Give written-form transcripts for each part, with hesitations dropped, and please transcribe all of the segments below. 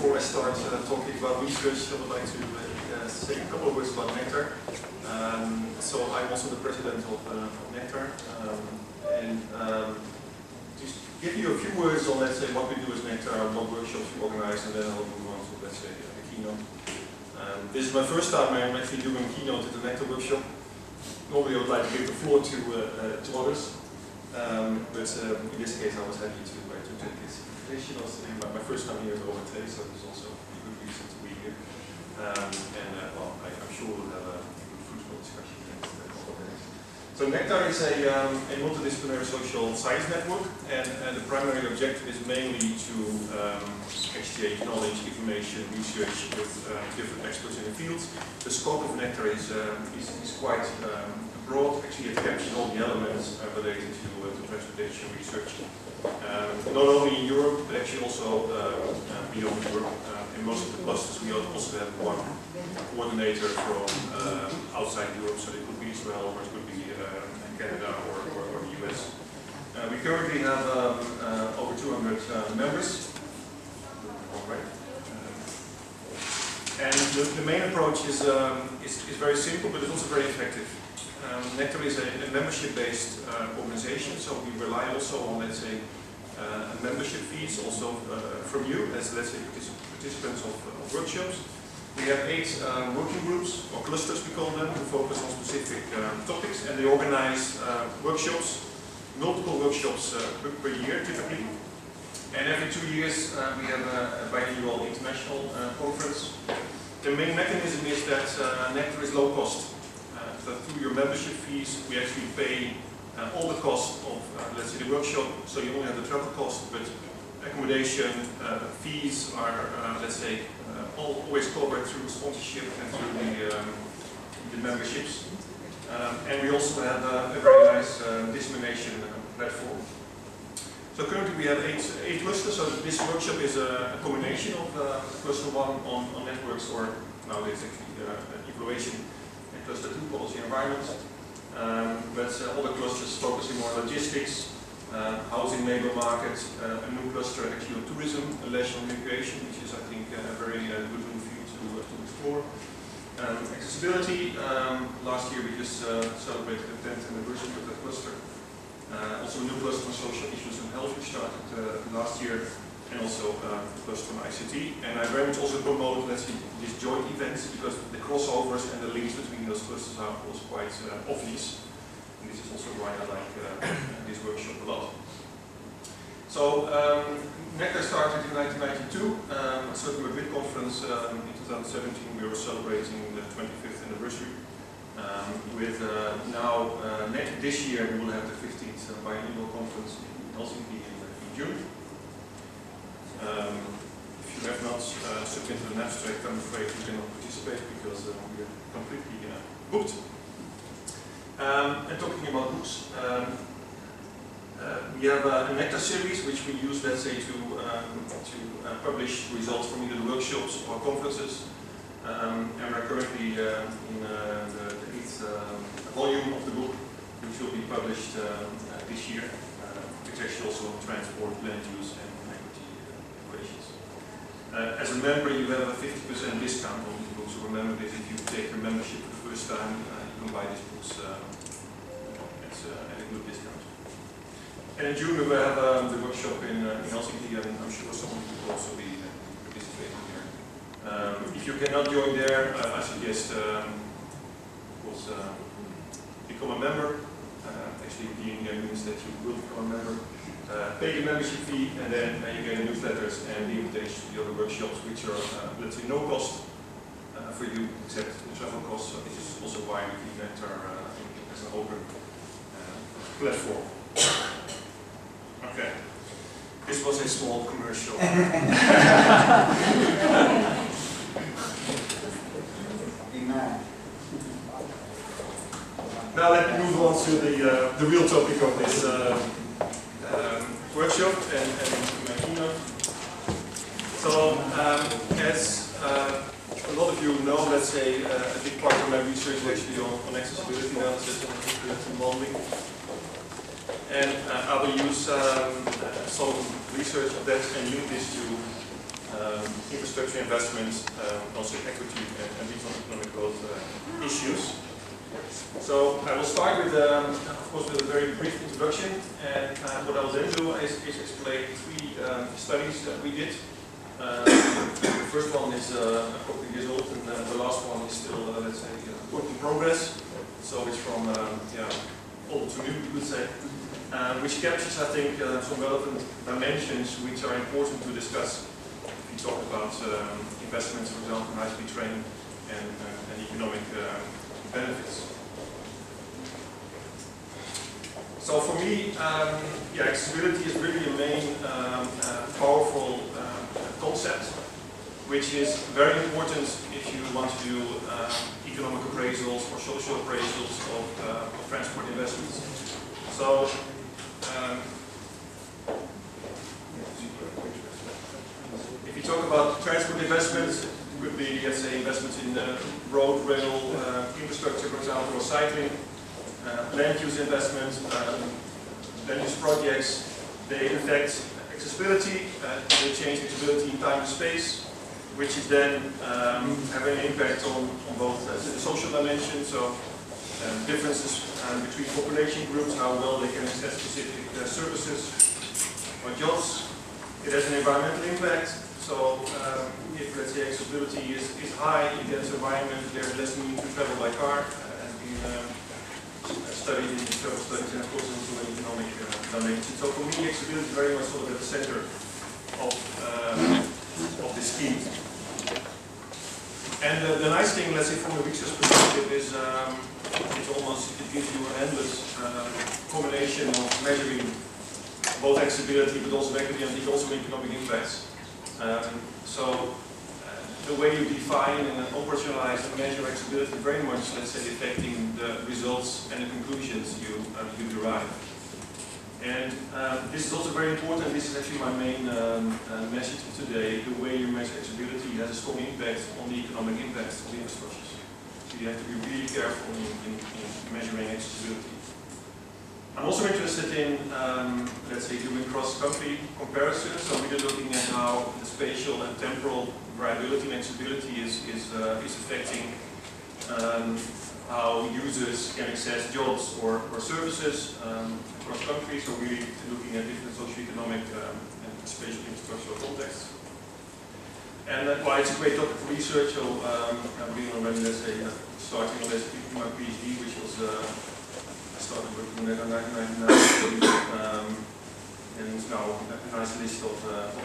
before I start talking about research, I would like to say a couple of words about NECTAR. So I'm also the president of NECTAR, and just give you a few words on, let's say, what we do as NECTAR, what workshops we organize, and then I'll move on to, let's say, the keynote. This is my first time I'm actually doing a keynote at the NECTAR workshop. Normally I would like to give the floor to others, but in this case I was happy to take this invitation. Also, my first time here is over today, so there's also a good reason to be here. Well, I'm sure we'll have a fruitful discussion next couple of days. So NECTAR is a multidisciplinary social science network, and the primary objective is mainly to exchange knowledge, information, research with different experts in the fields. The scope of NECTAR is quite broad. Actually, it captures all the elements related to transportation research. Not only in Europe, but actually also beyond Europe. In most of the clusters, we also have one coordinator from outside Europe, so it could be Israel, or it could be Canada, or the US. We currently have over 200 members. And the main approach is very simple, but it's also very effective. NECTAR is a membership-based organization, so we rely also on, let's say, membership fees also from you as, let's say, participants of workshops. We have 8 working groups, or clusters we call them, who focus on specific topics, and they organize workshops, multiple workshops per year typically. And every 2 years we have a biannual international conference. The main mechanism is that NECTAR is low cost. So through your membership fees, we actually pay all the costs of, let's say, the workshop. So you only have the travel cost, but accommodation fees are, let's say, always covered through sponsorship and through the memberships. And we also have a very nice dissemination platform. So currently we have 8 clusters. So this workshop is a combination of cluster 1 on networks, or nowadays actually evaluation. Cluster 2, policy environment, but other clusters focusing more on logistics, housing, labor market, a new cluster actually on tourism, leisure and recreation, which is, I think, a very good room for you to explore. Accessibility, last year we just celebrated the 10th anniversary of that cluster. Also a new cluster on social issues and health, which started last year, and also a cluster on ICT. And I very much also promote, let's see, these joint events, because the crossovers and the links between those clusters are also quite obvious. And this is also why I like this workshop a lot. So NECTAR started in 1992. At Circular Grid Conference in 2017, we were celebrating the 25th anniversary. With now, this year we will have the 15th biannual conference in Helsinki in June. If you have not submitted an abstract, I'm afraid you cannot participate because we are completely booked. And talking about books, we have a NECTAR series which we use, let's say, to publish results from either the workshops or conferences. And we're currently in the 8th volume of the book, which will be published this year, which actually also transport, land use, and as a member, you have a 50% discount on these books. So remember this: if you take your membership for the first time, you can buy these books at a good discount. And in June we will have the workshop in Helsinki, and I'm sure some of you will also be participating there. If you cannot join there, I suggest, of course, become a member. Actually, being there means that you will become a member. Pay the membership fee, and then you get the newsletters and the invitations to the other workshops, which are, let's say, no cost for you except the travel costs. So this is also why we keep NECTAR as an open platform. Okay, this was a small commercial. Now let me move on to the real topic of this workshop and my keynote. So, as a lot of you know, let's say a big part of my research is actually on accessibility analysis and accessibility modeling. And I will use some research of that and link this to infrastructure investments, also equity and regional economic growth issues. So I will start with, of course, with a very brief introduction, and what I will then do is explain three studies that we did. The first one is a couple of years old, and the last one is still, let's say, work in progress. So it's from old to new, you could say, which captures, I think, some relevant dimensions which are important to discuss if you talk about investments, for example, in high-speed train and economic benefits. So for me, accessibility is really a main powerful concept, which is very important if you want to do economic appraisals or social appraisals of transport investments. So, if you talk about transport investments, it could be, let's say, investments in road, rail, infrastructure, for example, or cycling, land use investments, land use projects. They affect accessibility, they change accessibility in time and space, which is then having an impact on both the social dimension, so differences between population groups, how well they can access specific services or jobs. It has an environmental impact, so if, let's say, accessibility is high in dense environment, there's less need to travel by car, and been studied in travel studies, and of course also an economic dimension. So for me, accessibility is very much sort of at the center of the scheme. And the nice thing, let's say, from a research perspective is it gives you an endless combination of measuring both accessibility but also equity and also economic impacts. The way you define and operationalize and measure accessibility very much, let's say, affecting the results and the conclusions you derive. And this is also very important. This is actually my main message today. The way you measure accessibility has a strong impact on the economic impacts of the infrastructures. So you have to be really careful in measuring accessibility. I'm also interested in, let's say, doing cross-country comparisons. So we're looking at how the spatial and temporal variability and accessibility is affecting how users can access jobs or services across countries, so really looking at different socio-economic and spatial infrastructural contexts. And it's a great topic for research, so I've been already, let's say, starting on this my PhD, which was, I started working on it in 1999, and it's now a nice list of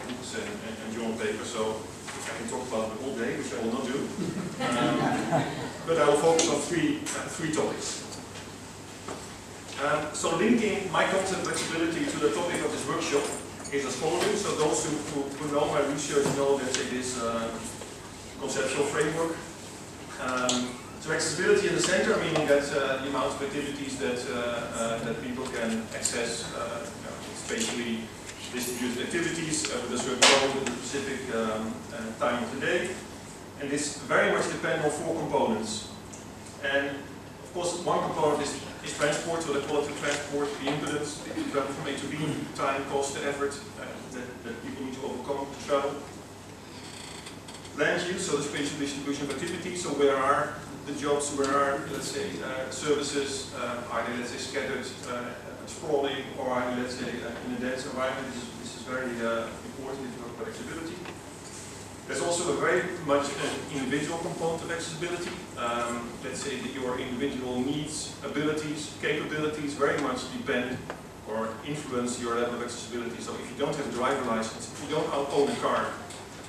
books and journal papers, so I can talk about it all day, which I will not do. But I will focus on three topics. So linking my concept of flexibility to the topic of this workshop is as follows. So those who know my research know that it is conceptual framework. So accessibility in the center, meaning that the amount of activities that people can access, spatially distributed activities with a certain role with a specific time of the day. And this very much depends on four components. And of course, one component is transport, so the quality of transport, the impedance, the travel from A to B, time, cost, the effort that people need to overcome to travel. Land use, so the spatial distribution of activities, so where are the jobs, where are, let's say, services, are they, let's say, scattered, sprawling, or are they, let's say, in a dense environment. This is very important if you talk about accessibility. There's also a very much an individual component of accessibility. Let's say that your individual needs, abilities, capabilities very much depend or influence your level of accessibility. So if you don't have a driver license, if you don't own a car,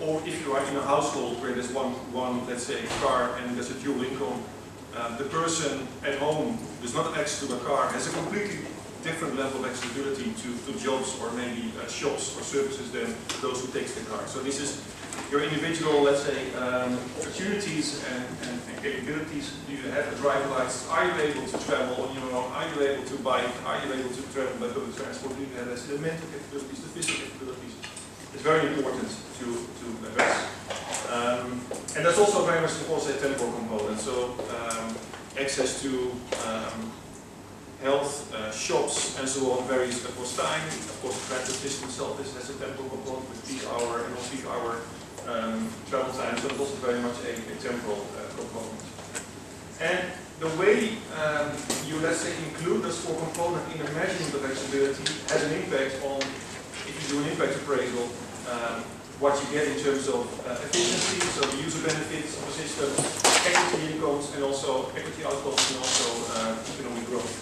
or if you are in a household where there's one let's say, car and there's a dual income, the person at home who does not have access to a car has a completely different level of accessibility to jobs or maybe shops or services than those who take the car. So this is your individual, let's say, opportunities and capabilities. Do you have a driver license? Are you able to travel on your own? Are you able to bike? Are you able to travel by public transport? Do you have the mental capabilities, the physical capabilities? It's very important to address. And that's also very much also a temporal component. So access to health, shops, and so on varies across time. Of course, the transport system itself has a temporal component with peak hour and non-peak hour travel time, so it's also very much a temporal component. And the way you, let's say, include those 4 components in the measurement of accessibility has an impact on, if you do an impact appraisal, what you get in terms of efficiency, so the user benefits of the system, equity incomes, and also equity outcomes, and also economic growth.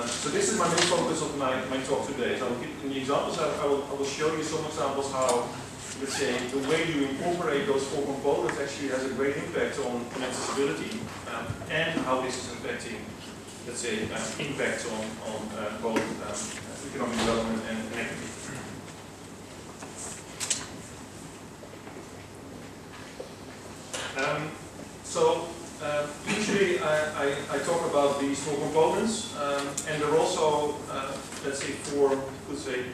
So this is my main focus of my talk today. So in the examples, I will show you some examples how, let's say, the way you incorporate those 4 components actually has a great impact on accessibility, and how this is affecting, let's say, impact on both economic development and equity. Usually I talk about these 4 components, and there are also, let's say, 4, could say,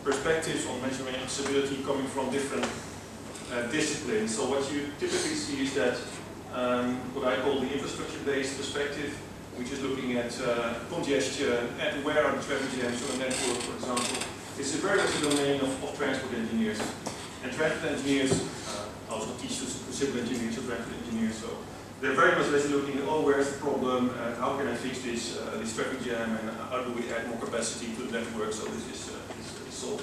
perspectives on measuring accessibility coming from different disciplines. So what you typically see is that what I call the infrastructure-based perspective, which is looking at congestion, and where are the traffic jams on a network, for example. This is very much the domain of transport engineers. And transport engineers also teach civil engineers or transport engineers. So they're very much looking at, oh, where's the problem, how can I fix this traffic jam, and how do we add more capacity to the network so this is solved.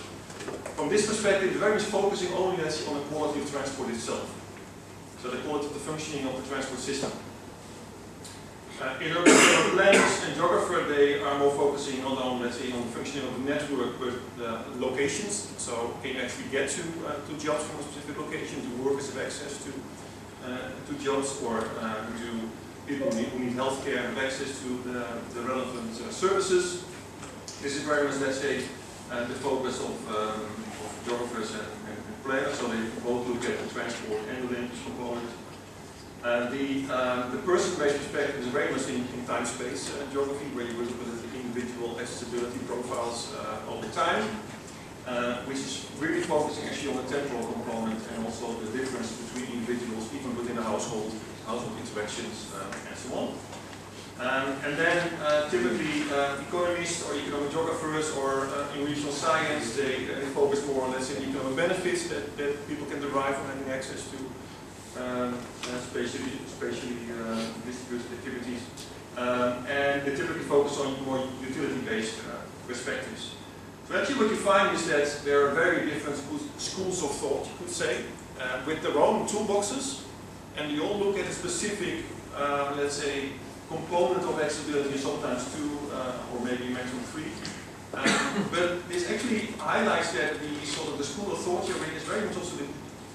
From this perspective, they're very much focusing only on the quality of transport itself. So the quality of the functioning of the transport system. In urban planners and geographer, they are more focusing not on, let's say, on the functioning of the network, but the locations. So can you actually get to jobs from a specific location, to workers have access to jobs, or to people who need healthcare have access to the relevant services. This is very much, let's say, the focus of geographers and planners. So they both look at the transport and the land use component. The person-based perspective is very much in time-space geography, where you look at the individual accessibility profiles over time, which is really focusing actually on the temporal component and also the difference between individuals, even within a household interactions, and so on. And then typically economists or economic geographers or in regional science, they focus more on, let's say, the economic benefits that people can derive from having access to spatially distributed activities, and they typically focus on more utility-based perspectives. So actually what you find is that there are very different schools of thought, you could say, with their own toolboxes, and they all look at a specific, let's say, component of accessibility, sometimes 2 or maybe maximum 3. But this actually highlights that the sort of the school of thought here is very much also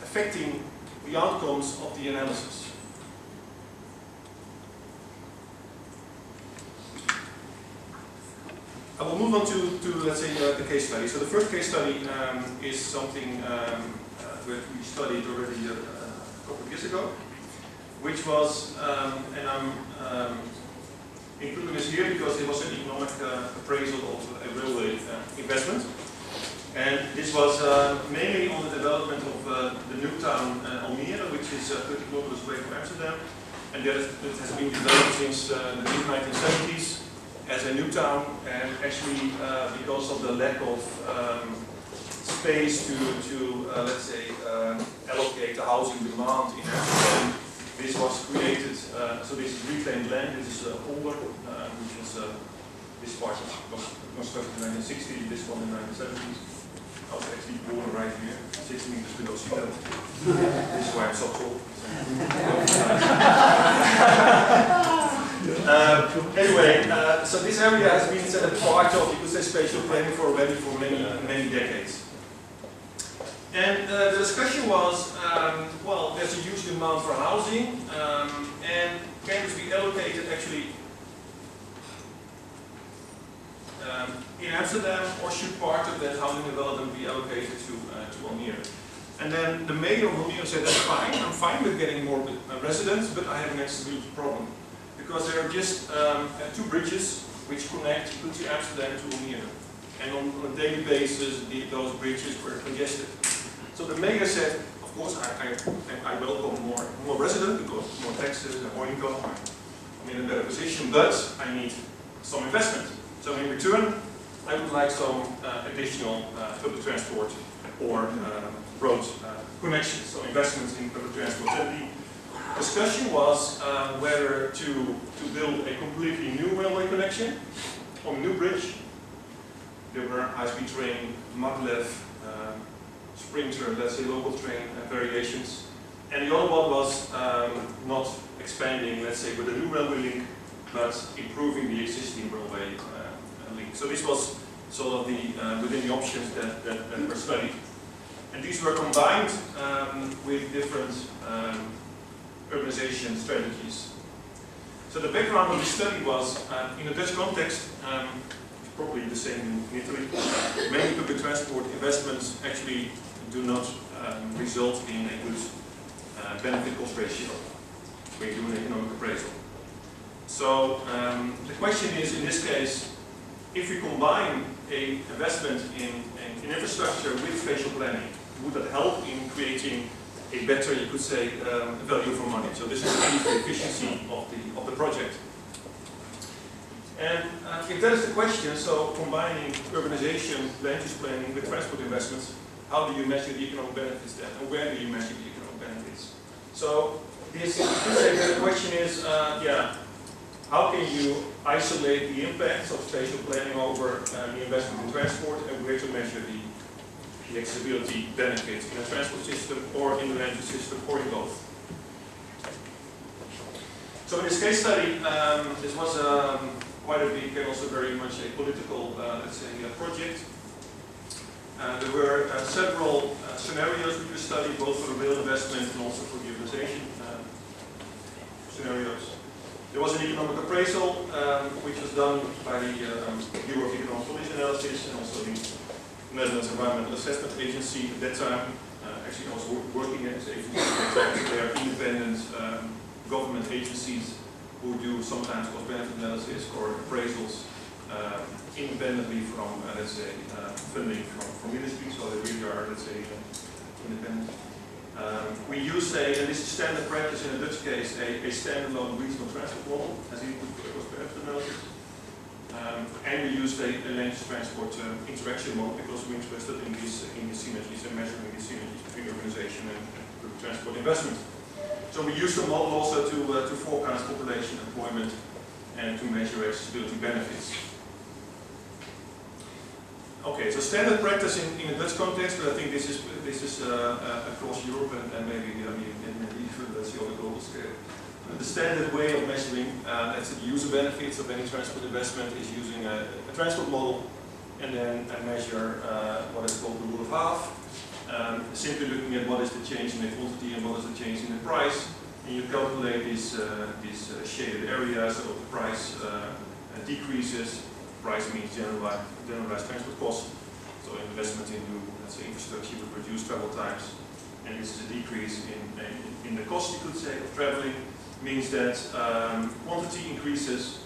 affecting the outcomes of the analysis. I will move on to let's say, the case study. So the first case study is something that we studied already a couple of years ago, which was, and I'm including this here because it was an economic appraisal of a railway investment. And this was mainly on the development of the new town Almere, which is 30 kilometers away from Amsterdam. And that has been developed since the mid-1970s as a new town, and actually because of the lack of space to let's say, allocate the housing demand in Amsterdam, this was created. So this is reclaimed land. This is older, which is this part was constructed in 1960, this one in 1970s. I was actually born right here, 6 meters below sea level. This is why I'm so tall. Anyway, so this area has been set a part of, you could say, spatial planning already for many decades. And the discussion was, well, there's a huge demand for housing, and can this be allocated actually in Amsterdam, or should part of that housing development be allocated to Almere? And then the mayor of Almere said, that's fine, I'm fine with getting more residents, but I have an accessibility problem. Because there are just 2 bridges which connect to Amsterdam to Almere. And on a daily basis, those bridges were congested. So the mayor said, of course, I welcome more residents because more taxes and more income, I'm in a better position, but I need some investment. So in return, I would like some additional public transport or road connections, so investments in public transport. And the discussion was whether to build a completely new railway connection on a new bridge. There were high-speed train, maglev, Sprinter, let's say local train variations. And the other one was not expanding, let's say, with a new railway link, but improving the existing railway link. So this was sort of the within the options that were studied. And these were combined with different urbanization strategies. So the background of the study was, in a Dutch context, probably the same in Italy, many public transport investments actually do not result in a good benefit-cost ratio when you do an economic appraisal. So the question is, in this case, if we combine an investment in infrastructure with spatial planning, would that help in creating a better, you could say, value for money? So this is the efficiency of the project. And if that is the question, so combining urbanization, land use planning with transport investments, how do you measure the economic benefits then? And where do you measure the economic benefits? So this, the question is, how can you isolate the impacts of spatial planning over the investment in transport, and where to measure the accessibility benefits in a transport system or in the land use system or in both? So in this case study, this was quite a big and also very much a political, let's say, project. There were several scenarios we could study, both for the rail investment and also for the urbanization scenarios. There was an economic appraisal, which was done by the Bureau of Economic Policy Analysis and also the Netherlands Environmental Assessment Agency at that time. Actually, also working as agencies at that time. They are independent government agencies who do sometimes cost-benefit analysis or appraisals independently from, let's say, funding from ministries, so they really are, let's say, independent. We use and this is standard practice in a Dutch case, a standalone regional transport model as input for cost-benefit analysis. And we used a land use transport interaction model because we're interested in these synergies and measuring these synergies between urbanization and public transport investment. So we use the model also to forecast population employment and to measure accessibility benefits. Okay, so standard practice in a Dutch context, but I think this is across Europe and maybe even let's see on a global scale. The standard way of measuring let's say the user benefits of any transport investment is using a transport model and then measure what is called the rule of half. Simply looking at what is the change in the quantity and what is the change in the price, and you calculate these shaded areas. So the price decreases. Price means generalized transport cost. So investment into, let's say, infrastructure would reduce travel times, and this is a decrease in the cost, you could say, of traveling. Means that quantity increases.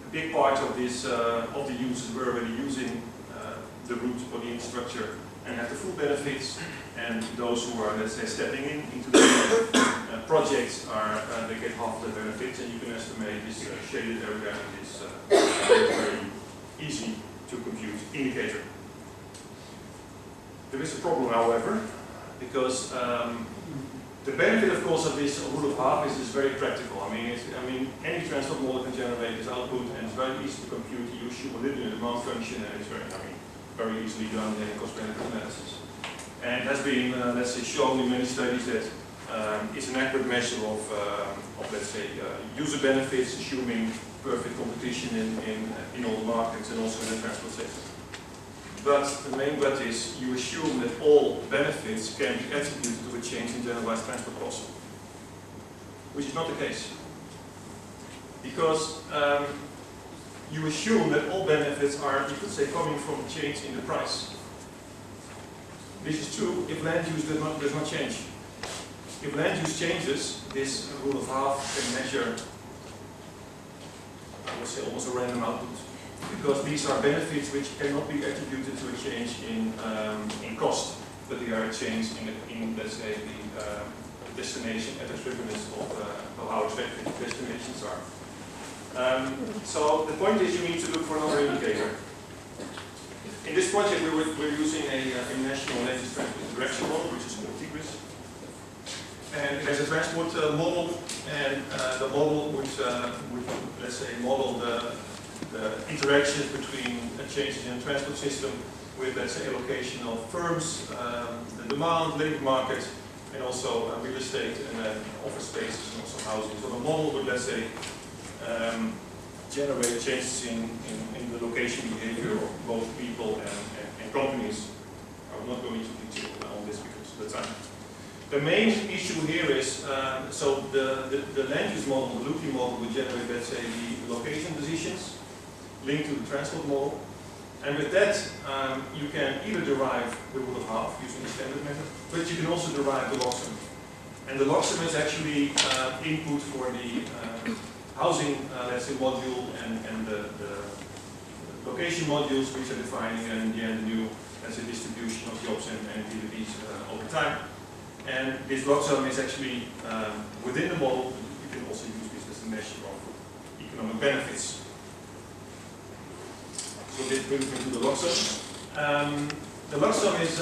A big part of this of the users were already using the route or the infrastructure and have the full benefits, and those who are, let's say, stepping into the projects are they get half the benefits, and you can estimate this shaded area is very easy to compute indicator. There is a problem, however, because the benefit, of course, of this rule of half is very practical. I mean, any transport model can generate this output, and it's very easy to compute. You assume a linear demand function, and it's very easily done in cost-benefit analysis. And it has been, let's say, shown in many studies that it's an accurate measure of let's say, user benefits, assuming perfect competition in all markets and also in the transport sector. But the main but is you assume that all benefits can be attributed to a change in generalized transport cost, which is not the case. Because you assume that all benefits are, you could say, coming from a change in the price. This is true if land use does not change. If land use changes, this rule of half can measure, I would say, almost a random output. Because these are benefits which cannot be attributed to a change in cost, but they are a change in let's say, the destination attractiveness of how attractive the destinations are. So the point is you need to look for another indicator. In this project, we're using a national land use transport interaction model, which is called TRElab. And it has a transport model, and the model would, let's say, model the interactions between changes in the transport system with, let's say, allocation of firms, the demand, labor market, and also real estate and office spaces and also housing. So the model would, let's say, generate changes in the location behavior of both people and companies. I will not go into detail on this because of the time. The main issue here is, so the land use model, the looping model, would generate, let's say, the location decisions linked to the transport model. And with that, you can either derive the rule of half using the standard method, but you can also derive the log sum. And the log sum is actually input for the housing, let's say, module and the location modules, which are defining and in the end the new, let's say, distribution of jobs and activities over time. And this log sum is actually within the model. You can also use this as a measure of economic benefits. So this brings me to the log sum. The log sum is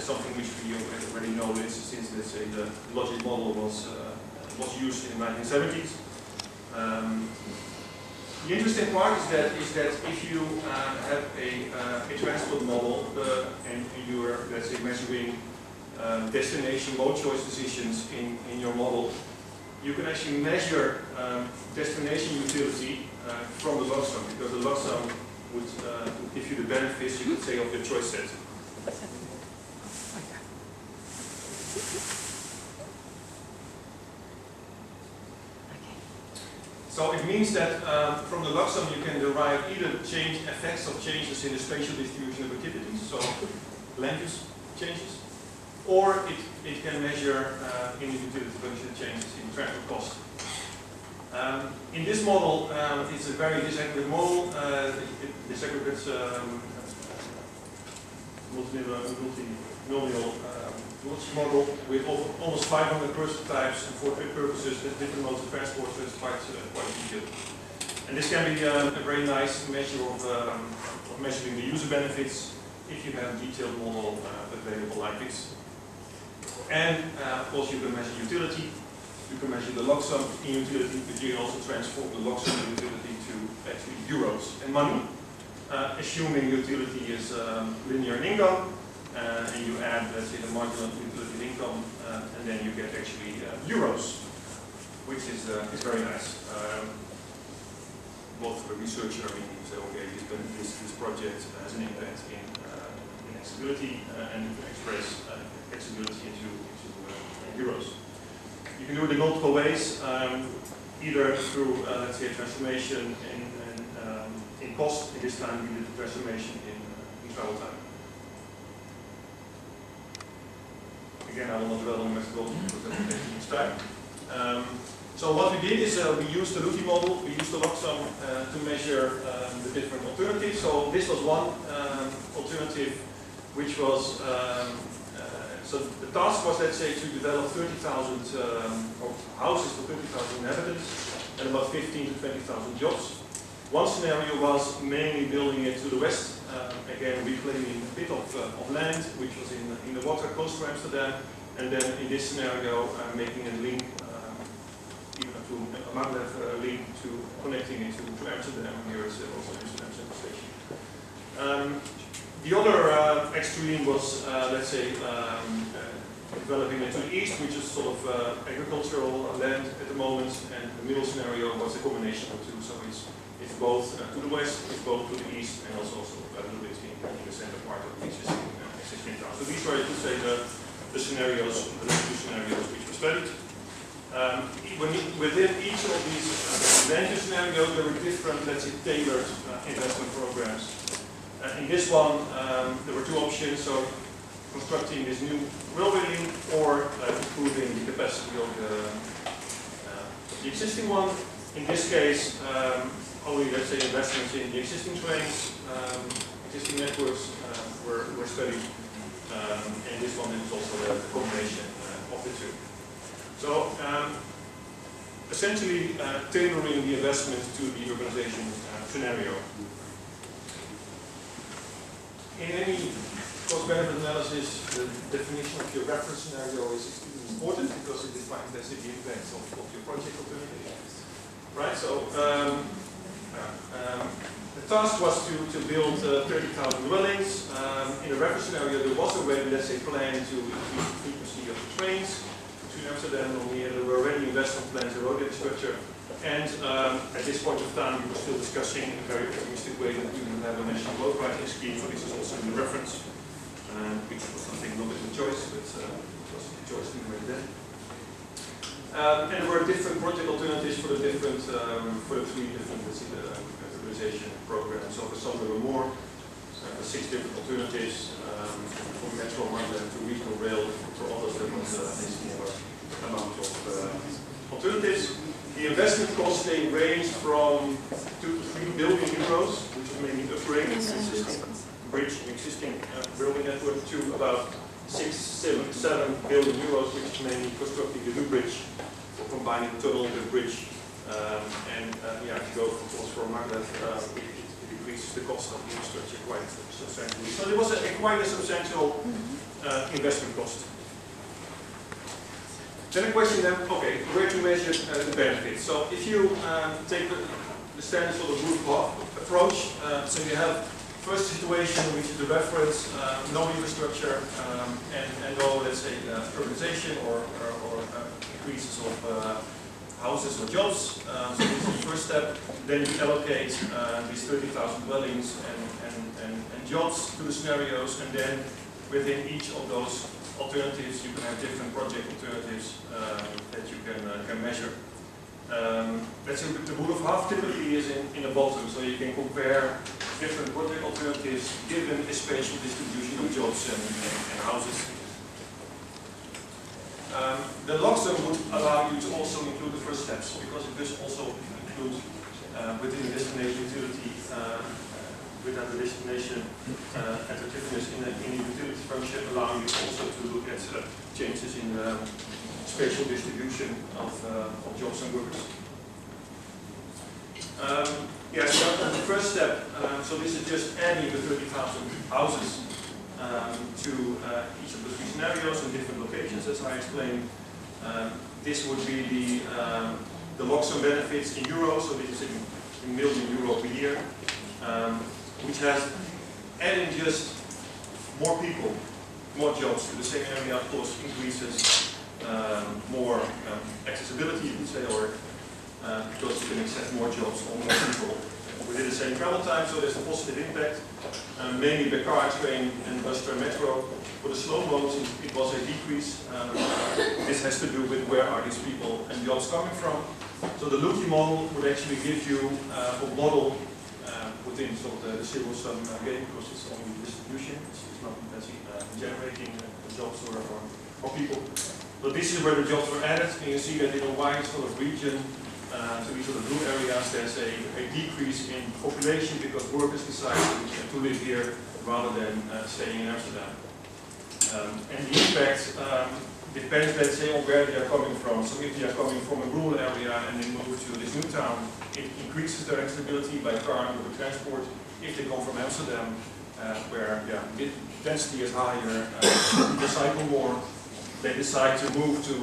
something which we already know since, let's say, the logic model was used in the 1970s. The interesting part is that if you have a transport model and you are, let's say, measuring destination mode choice decisions in your model, you can actually measure destination utility from the log sum, because the log sum would give you the benefits, you could say, of your choice set. So it means that from the log sum you can derive either effects of changes in the spatial distribution of activities, so land use changes, or it can measure in the utility function changes in transport cost. In this model, it's a very disaggregate model. Disaggregates multinomial model with almost 500 person types and for purposes with different modes of transport, so it's quite detailed. And this can be a very nice measure of measuring the user benefits if you have a detailed model available like this. And of course you can measure utility, you can measure the log sum in utility, but you can also transform the log sum in utility to actually euros and money, assuming utility is linear in income, and you add, let's say, the marginal utility income, and then you get actually euros, which is very nice. Both for the researcher, I mean, you say, okay, this project has an impact in accessibility, and you can express accessibility into euros. You can do it in multiple ways, either through, let's say, a transformation in cost. In this time, we did the transformation in travel time. Again, I will not dwell on the methodology because that will take much time. So what we did is we used the Luti model, we used the log sum to measure the different alternatives. So this was one alternative, which was, so the task was, let's say, to develop 30,000 houses for 30,000 inhabitants and about 15 to 20,000 jobs. One scenario was mainly building it to the west, again reclaiming a bit of land which was in the water close to Amsterdam, and then in this scenario making a link, even to a maglev link to connecting it to Amsterdam. Here is also Amsterdam Central Station. The other extreme was, let's say, developing it to the east, which is sort of agricultural land at the moment, and the middle scenario was a combination of the two. So it's both to the west, it's both to the east, and also a little bit in the center part of the existing town. So these were, you could say, the scenarios, the two scenarios which were studied. Within each of these land use scenarios, there were different, let's say, tailored investment programs. In this one, there were two options, so constructing this new railway link or improving the capacity of the existing one. In this case, only, let's say, investments in the existing trains, existing networks were studied, and this one is also the combination of the two. So, essentially tailoring the investment to the urbanization scenario. In any cost-benefit analysis, the definition of your reference scenario is extremely important because it defines the impact of your project alternative. Right, so the task was to build 30,000 dwellings. In the reference scenario, there was already, let's say, plan to increase the frequency of the trains between Amsterdam and Almere. There were already investment plans, the road infrastructure. And at this point of time, we were still discussing in a very optimistic way that we will have a national road pricing scheme. So this is also in the reference, which was something not a choice, but it was a choice we made then. And there were different project alternatives for the different, for the three different urbanization programs. So for some there were more, 6 different alternatives, from metro London to regional rail. For others there was a smaller amount of alternatives. The investment costs, they ranged from 2 to 3 billion euros, which is mainly upgrading existing bridge and existing railway network, to about 7 billion euros, which is mainly constructing the new bridge, or combining the tunnel with the bridge. Yeah, to go from Maglev, it increases the cost of the infrastructure quite substantially. So there was quite a substantial investment cost. Then a question then, okay, where to measure the benefits? So if you take the standard sort of roof approach, so you have first situation, which is the reference, no infrastructure, and no, let's say, urbanization or increases of houses or jobs. So this is the first step. Then you allocate these 30,000 dwellings and jobs to the scenarios, and then within each of those alternatives, you can have different project alternatives that you can measure. Let's say the rule of half typically is in the bottom, so you can compare different project alternatives given a spatial distribution of jobs and houses. The log sum would allow you to also include the first steps, because it does also include within the destination utility, within the destination attractiveness in the utility function, allowing you also to look at changes in spatial distribution of jobs and workers. Yeah, so the first step, so this is just adding the 30,000 houses to each of the 3 scenarios in different locations, as I explained. This would be the log sum benefits in euros, so this is in million euro per year, which has adding just more people, more jobs to the same area, of course, increases more accessibility, you could say, or because you can accept more jobs or more people within the same travel time, so there's a positive impact, mainly by car, train, and bus, tram, metro. For the slow modes, it was a decrease. This has to do with where are these people and jobs coming from. So the Luki model would actually give you a model within sort of the zero sum game, because it's only distribution, it's not generating jobs or people. But this is where the jobs were added, and you see that in a wide sort of region, to these sort of blue areas, there's a decrease in population because workers decide to live here rather than staying in Amsterdam. And the impact depends, let's say, on where they are coming from. So if they are coming from a rural area and they move to this new town, it increases their accessibility by car and public transport. If they come from Amsterdam, where density is higher, they cycle more, they decide to move to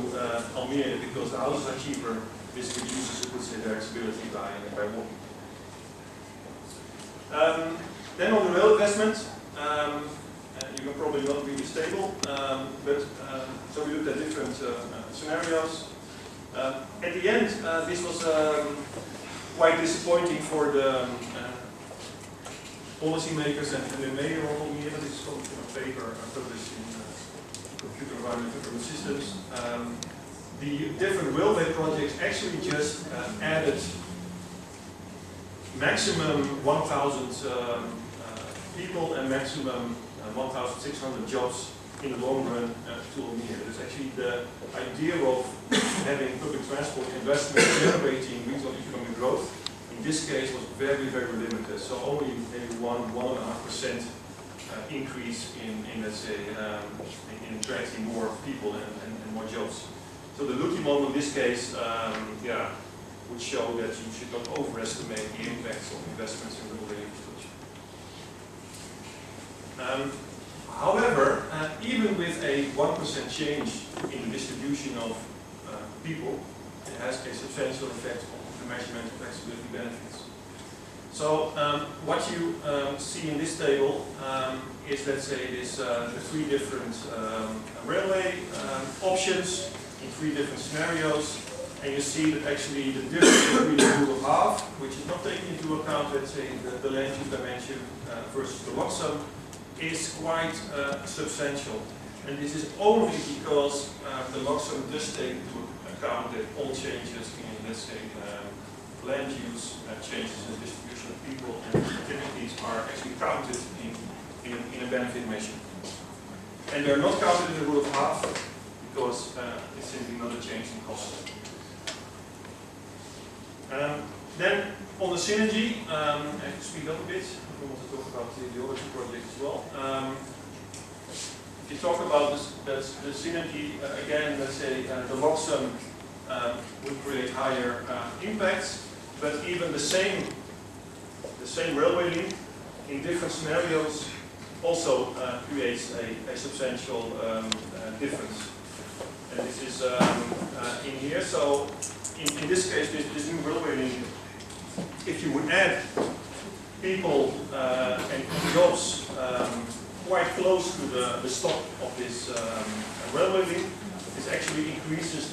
Almere because the houses are cheaper. This reduces, you could say, their accessibility by walking. Then on the rail investment, you can probably not really stable, so we looked at different scenarios. At the end, this was quite disappointing for the policymakers and the mayor of Almere. This is from a paper published in Computer Environment and Urban Systems. The different railway projects actually just added maximum 1,000 people and maximum 1,600 jobs in the long run to Almere. It's actually the idea of having public transport investment generating regional economic growth. In this case, was very, very limited. So only maybe 1.5% increase in let's say, in attracting more people and more jobs. So the Luki model in this case, would show that you should not overestimate the impacts of investments in rural infrastructure. However, even with a 1% change in the distribution of people, it has a substantial effect on the measurement of accessibility benefits. So what you see in this table is, let's say, the 3 different railway options in 3 different scenarios, and you see that actually the difference between the rule of half, which is not taking into account, let's say, the land use dimension versus the log sum, is quite substantial. And this is only because the log sum does take into account that all changes in, let's say, land use changes in the distribution of people and activities are actually counted in a benefit measure. And they're not counted in the rule of half because it's simply not a change in cost. Then on the synergy, and to speed up a bit, I want to talk about the other 2 projects as well. If you talk about the synergy, again, let's say the log sum would create higher impacts, but even the same railway link in different scenarios also creates a substantial difference. And this is in here. So in this case, this new railway link, if you would add people and jobs quite close to the stop of this railway link, this actually increases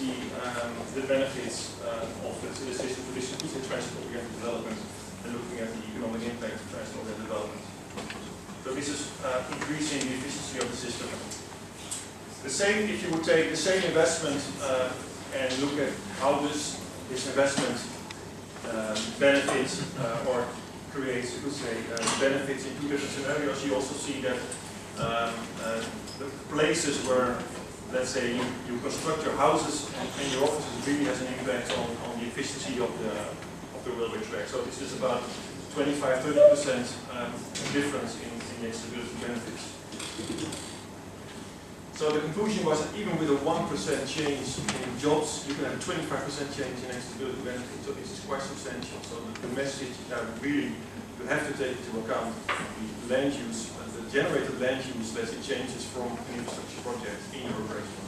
the benefits of the system for distributed transport-oriented development and looking at the economic impact of transport-oriented development. So this is increasing the efficiency of the system. The same if you would take the same investment and look at how this investment benefits or creates, you could say, benefits in 2 different scenarios. You also see that the places where, let's say, you construct your houses and your offices really has an impact on the efficiency of the railway track. So this is about 25–30% difference in the accessibility benefits. So the conclusion was that even with a 1% change in jobs, you can have a 25% change in accessibility benefits. So this is quite substantial. So the message that really you have to take into account the land use, the generated land use, let's say, changes from an infrastructure project in your operation.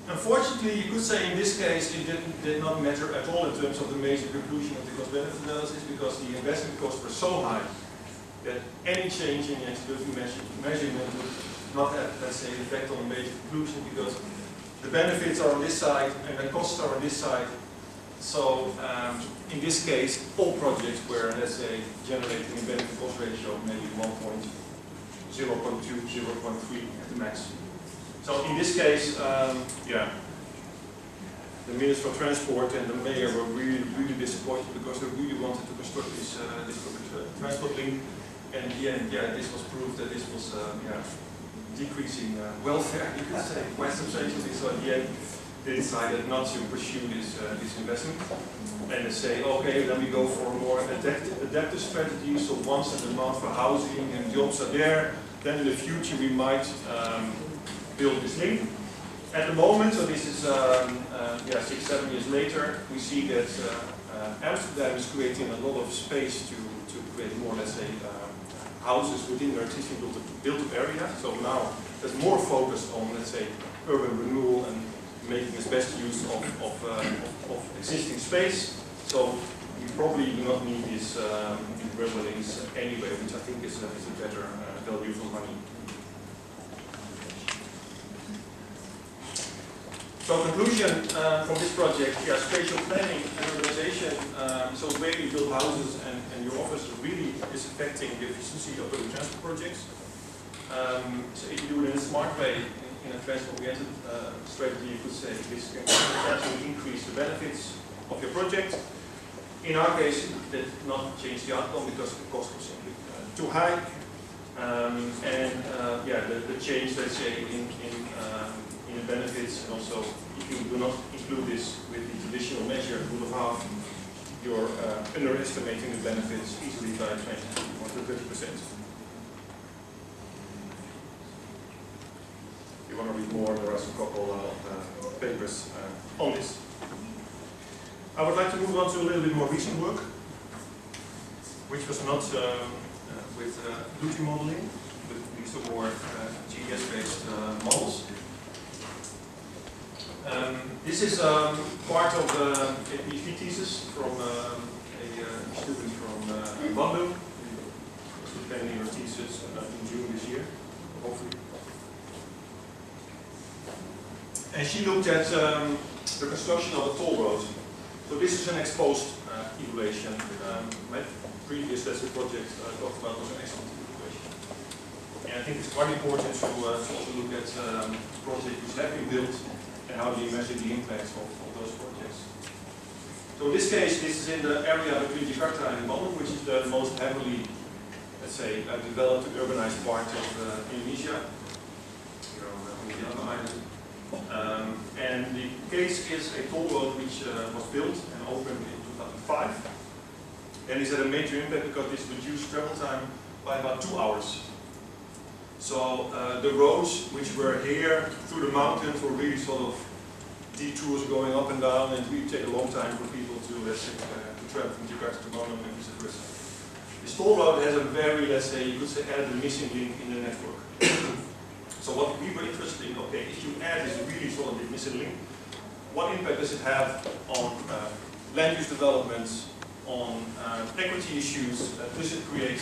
Unfortunately, you could say in this case it did not matter at all in terms of the major conclusion of the cost-benefit analysis, because the investment costs were so high that any change in the accessibility measurement would not have, let's say, an effect on a major conclusion, because the benefits are on this side and the costs are on this side. So in this case, all projects were, let's say, generating a benefit cost ratio of maybe 1.0.2, 0.3 at the max. So in this case, yeah, the Minister of Transport and the Mayor were really disappointed, because they really wanted to construct this transport link. And in the end, yeah, this was proof that this was decreasing welfare, you could say, quite substantially. So at the end, they decided not to pursue this investment, and they say, okay, then we go for a more adaptive strategy. So once the demand for housing and jobs are there, then in the future we might build this link. At the moment, so this is 6–7 years later, we see that Amsterdam is creating a lot of space to create more, let's say, houses within their existing built-up area. So now there's more focus on, let's say, urban renewal and making as best use of existing space. So we probably do not need these railway links anyway, which I think is a better value for money. So conclusion from this project, spatial planning and urbanization, so the way you build houses and your offices really is affecting the efficiency of public transport projects. So if you do it in a smart way, in a transport-oriented strategy, you could say this can actually increase the benefits of your project. In our case, it did not change the outcome because the cost was simply too high. The change, let's say, in the benefits, and also if you do not include this with the traditional measure, rule of half, you're underestimating the benefits easily by 20 to 30%. If you want to read more, there are some couple of papers on this. I would like to move on to a little bit more recent work, which was not with duty modeling, with these are more GDS-based models. This is part of a PhD thesis from a student from Bandung. She's defending her thesis in June this year, hopefully. And she looked at the construction of a toll road. So this is an exposed evaluation. My previous project I talked about was an excellent evaluation. And I think it's quite important to also look at projects which have been built and how do you measure the impacts of those projects. So in this case, this is in the area between Jakarta and Bandung, which is the most heavily, let's say, developed and urbanized part of Indonesia. Here on the other island. And the case is a toll road which was built and opened in 2005. And it's had a major impact because this reduced travel time by about 2 hours. So the roads which were here through the mountains were really sort of detours going up and down, and it really take a long time for people to, let's say, to travel from Jakarta to Bandung and vice versa. This toll road has a very, let's say, you could say, added a missing link in the network. So what we were interested in, okay, if you add this really sort of missing link, what impact does it have on land use developments, on equity issues, does it create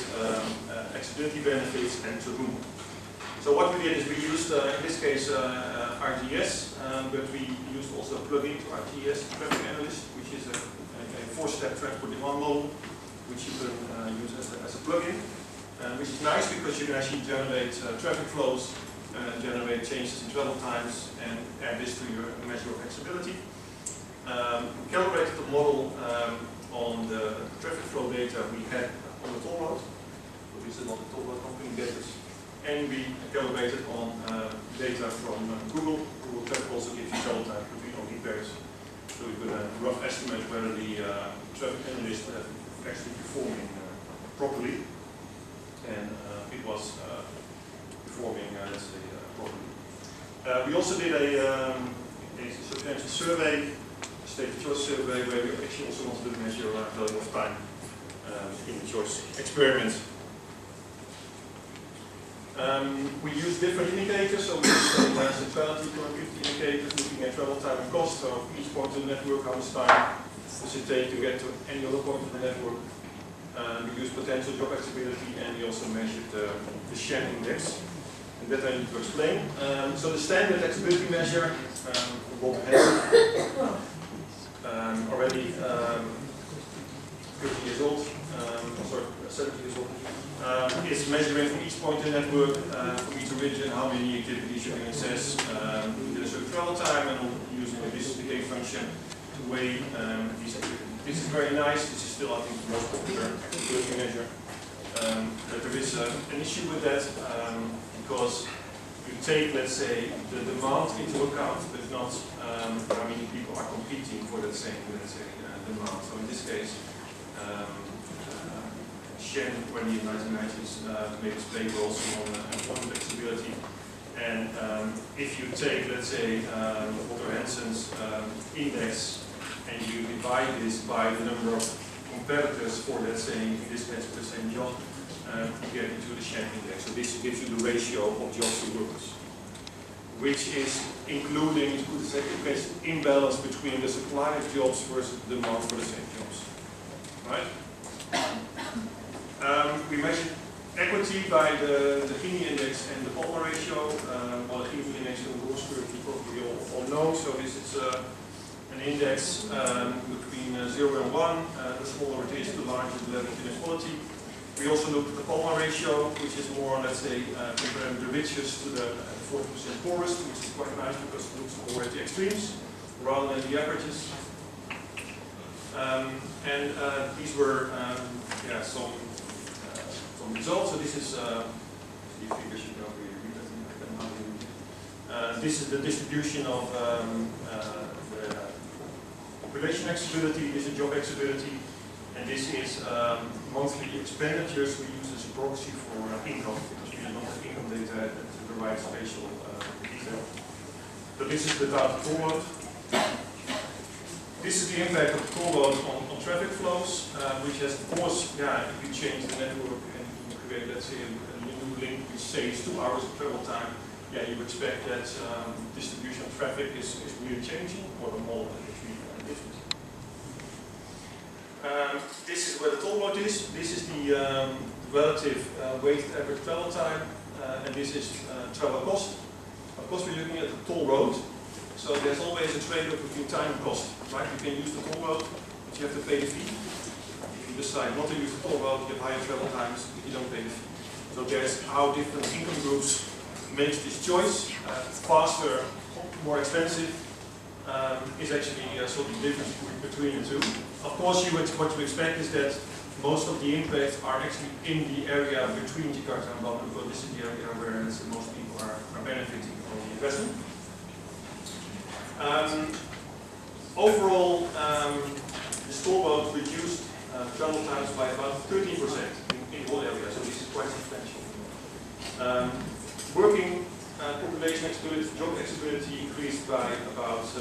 accessibility benefits, and to whom? So what we did is we used, in this case, RTS, but we used also a plugin to RTS, Traffic Analyst, which is a 4-step transport demand model, which you can use as a plugin, which is nice because you can actually generate traffic flows, generate changes in travel times, and add this to your measure of accessibility. We calibrated the model on the traffic flow data we had on the toll road. So this is not the toll road company data. And we calibrated on data from Google. Google Traffic also gives you travel time between all these pairs. So we could rough estimate whether the traffic analyst actually performing properly. And it was performing, let's say, properly. We also did a substantial survey, state of choice survey, where we actually also wanted to measure value of time in the choice experiment. We use different indicators, so we use centrality, productivity indicators, looking at travel time and cost, so each point of the network, how much time does it take to get to any other point of the network. We use potential job accessibility, and we also measured the Shen index. And that I need to explain. So the standard accessibility measure, what has already 50 years old, sorry, 70 years old, is measuring for each point in the network, for each region, how many activities you can access, with a certain travel time, and using a business decay function to weigh these activities. This is very nice. This is still, I think, the most popular accessibility measure. But there is an issue with that, because you take, let's say, the demand into account, but not how many people are competing for that same, let's say, demand. So in this case, Shen, when in the 1990s, made this paper also on employment accessibility. And if you take, let's say, Walter Hansen's index, and you divide this by the number of competitors for, let's say, in this case, for the same job, you get into the Shen index. So this gives you the ratio of jobs to workers, which is including, you could say, imbalance between the supply of jobs versus the demand for the same jobs. Right? We measured equity by the Gini index and the Palmer ratio. Well, the Gini index and the Geurs curve you probably all know. So this is an index between 0 and 1. The smaller it is, the larger the level of inequality. We also looked at the Palmer ratio, which is more, let's say, comparing the richest to the 40% poorest, which is quite nice because it looks more at the extremes rather than the averages. And these were yeah, some results. So this is these figures you don't really read. This is the distribution of the population accessibility. This is job accessibility, and this is monthly expenditures we use as a proxy for income, because we don't have income data at the right spatial detail. So this is the data toll road. This is the impact of toll road on traffic flows, which has, of course, yeah, if you change the network and create, let's say, a new link which saves 2 hours of travel time, yeah, you expect that distribution of traffic is really changing, or the model is really different. This is where the toll road is. This is the relative weighted average travel time, and this is travel cost. Of course, we're looking at the toll road, so there's always a trade-off between time and cost. Right? You can use the toll road, but you have to pay the fee. If you decide not to use the toll road, you have higher travel times, but you don't pay the fee. So there's how different income groups makes this choice. Faster, more expensive, is actually sort of the difference between the two. Of course, what you expect is that most of the impacts are actually in the area between Jakarta and Bandung, because this is the area where most people are benefiting from the investment. Overall, the toll road reduced travel times by about 13% in the whole area, so this is quite substantial. Working population accessibility, job accessibility increased by about 7%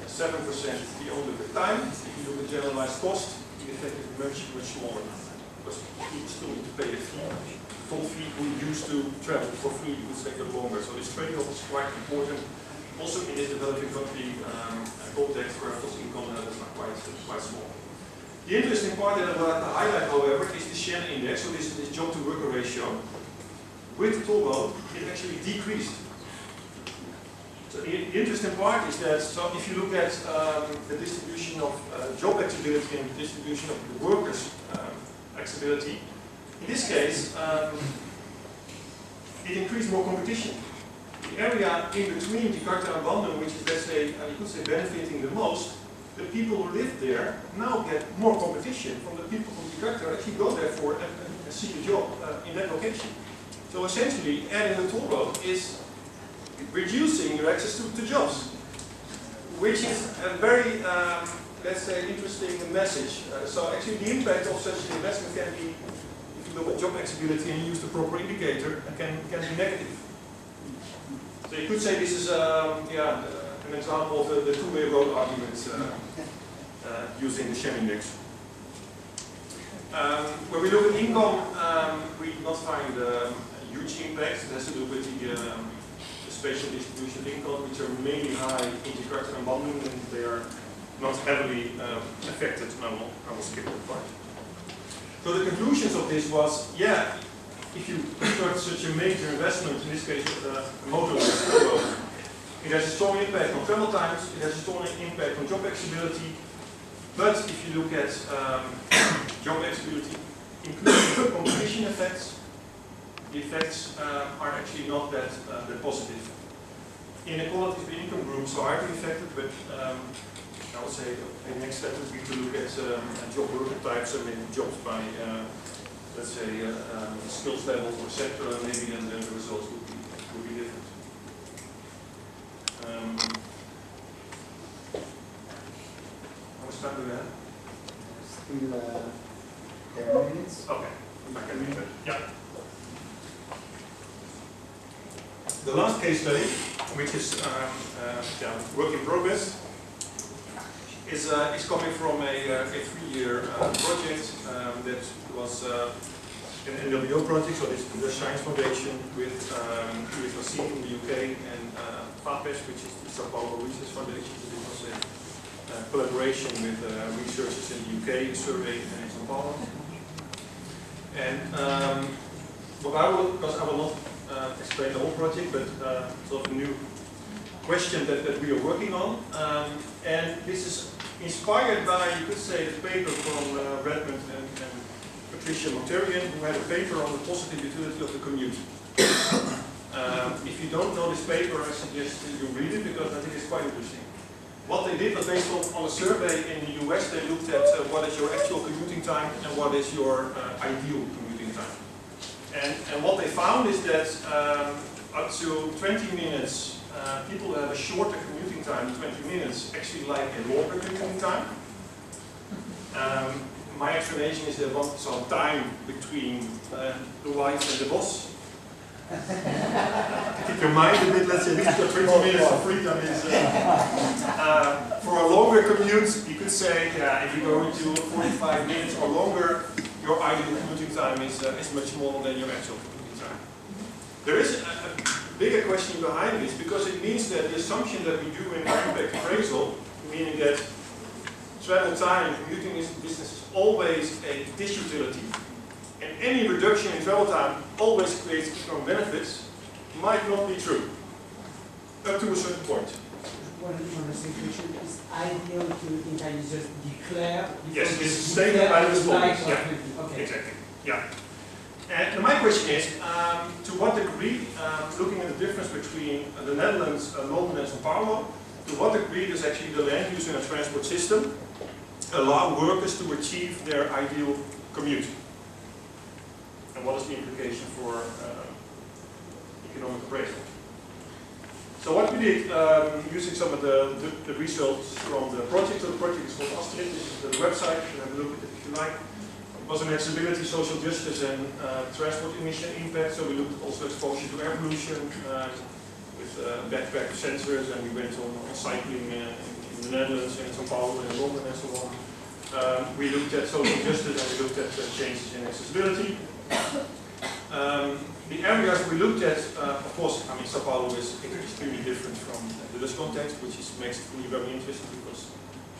if you only look at time. If you look at generalized cost, the effect is much smaller, because people still need to pay the fee. Toll fee who used to travel for free would take a longer, so this trade-off is quite important. Also in this developing country context where fossil income levels are quite small. The interesting part that I would like to highlight, however, is the Shen index, so this is this job to worker ratio. With the toll road, it actually decreased. So the interesting part is that, so if you look at the distribution of job accessibility and the distribution of the workers' accessibility, in this case, it increased more competition. The area in between Jakarta and Bandung, which is, let's say, you could say benefiting the most, the people who live there now get more competition from the people from Jakarta who actually go there for and seek a job in that location. So essentially, adding the toll road is reducing your access to jobs, which is a very, let's say, interesting message. So actually the impact of such an investment can be, if you look at job accessibility and you use the proper indicator, can be negative. So you could say this is an example of the two-way road argument using the Shen index. When we look at income, we do not find huge impacts. It has to do with the spatial distribution of income, which are mainly high in Jakarta and Bandung, and they are not heavily affected. I will skip that part. So the conclusions of this was, yeah, if you construct such a major investment, in this case a motorway, it has a strong impact on travel times, it has a strong impact on job accessibility, but if you look at job accessibility, including competition effects, the effects are actually not that positive. Inequalities between income groups are highly affected, but I would say the next step would be to look at job worker types, and maybe jobs by, let's say, skills levels or sector, and maybe then the results would be different. How much time do we have? Still 10 minutes. Okay, I can read that. Yeah. The last case study, which is work in progress, is coming from a 3-year project that was an NWO project, so this is the Science Foundation with USRC from the UK and FAPES, which is the Sao Paulo Research Foundation. So this was a collaboration with researchers in the UK, a survey in Sao Paulo. And what I will, because I will not explain the whole project, but sort of a new question that we are working on. And this is inspired by, you could say, the paper from Redmond and Patricia Moterian, who had a paper on the positive utility of the commute. If you don't know this paper, I suggest you read it, because I think it's quite interesting. What they did was based on a survey in the US. They looked at what is your actual commuting time and what is your ideal commuting time. And what they found is that up to 20 minutes, people who have a shorter commuting time, 20 minutes, actually like a longer commuting time. My explanation is there was some time between the wife and the boss. Keep your mind a bit, let's say, this is 20 minutes of free time. For a longer commute, you could say, if you go into 45 minutes or longer, your ideal commuting time is much smaller than your actual commuting time. There is a bigger question behind this, because it means that the assumption that we do in impact appraisal, meaning that travel time, commuting distance is always a disutility, and any reduction in travel time always creates economic benefits, might not be true, up to a certain point. One question is ideal commuting time is just declare. Yes, it's stated by the respondents. Yeah, okay. exactly. Yeah. And my question is, to what degree, looking at the difference between the Netherlands, London and Sao Paulo, to what degree does actually the land use in a transport system allow workers to achieve their ideal commute? And what is the implication for economic appraisal? So what we did, using some of the results from the project, so the project is called Astrid, this is the website, you can have a look at it if you like. It was an accessibility, social justice and transport emission impact, so we looked at also exposure to air pollution with backpack sensors, and we went on cycling in the Netherlands, in Sao Paulo, in London and so on. We looked at social justice and we looked at changes in accessibility. The areas we looked at, of course, I mean, Sao Paulo is extremely different from the Dutch context, which makes it for me very interesting, because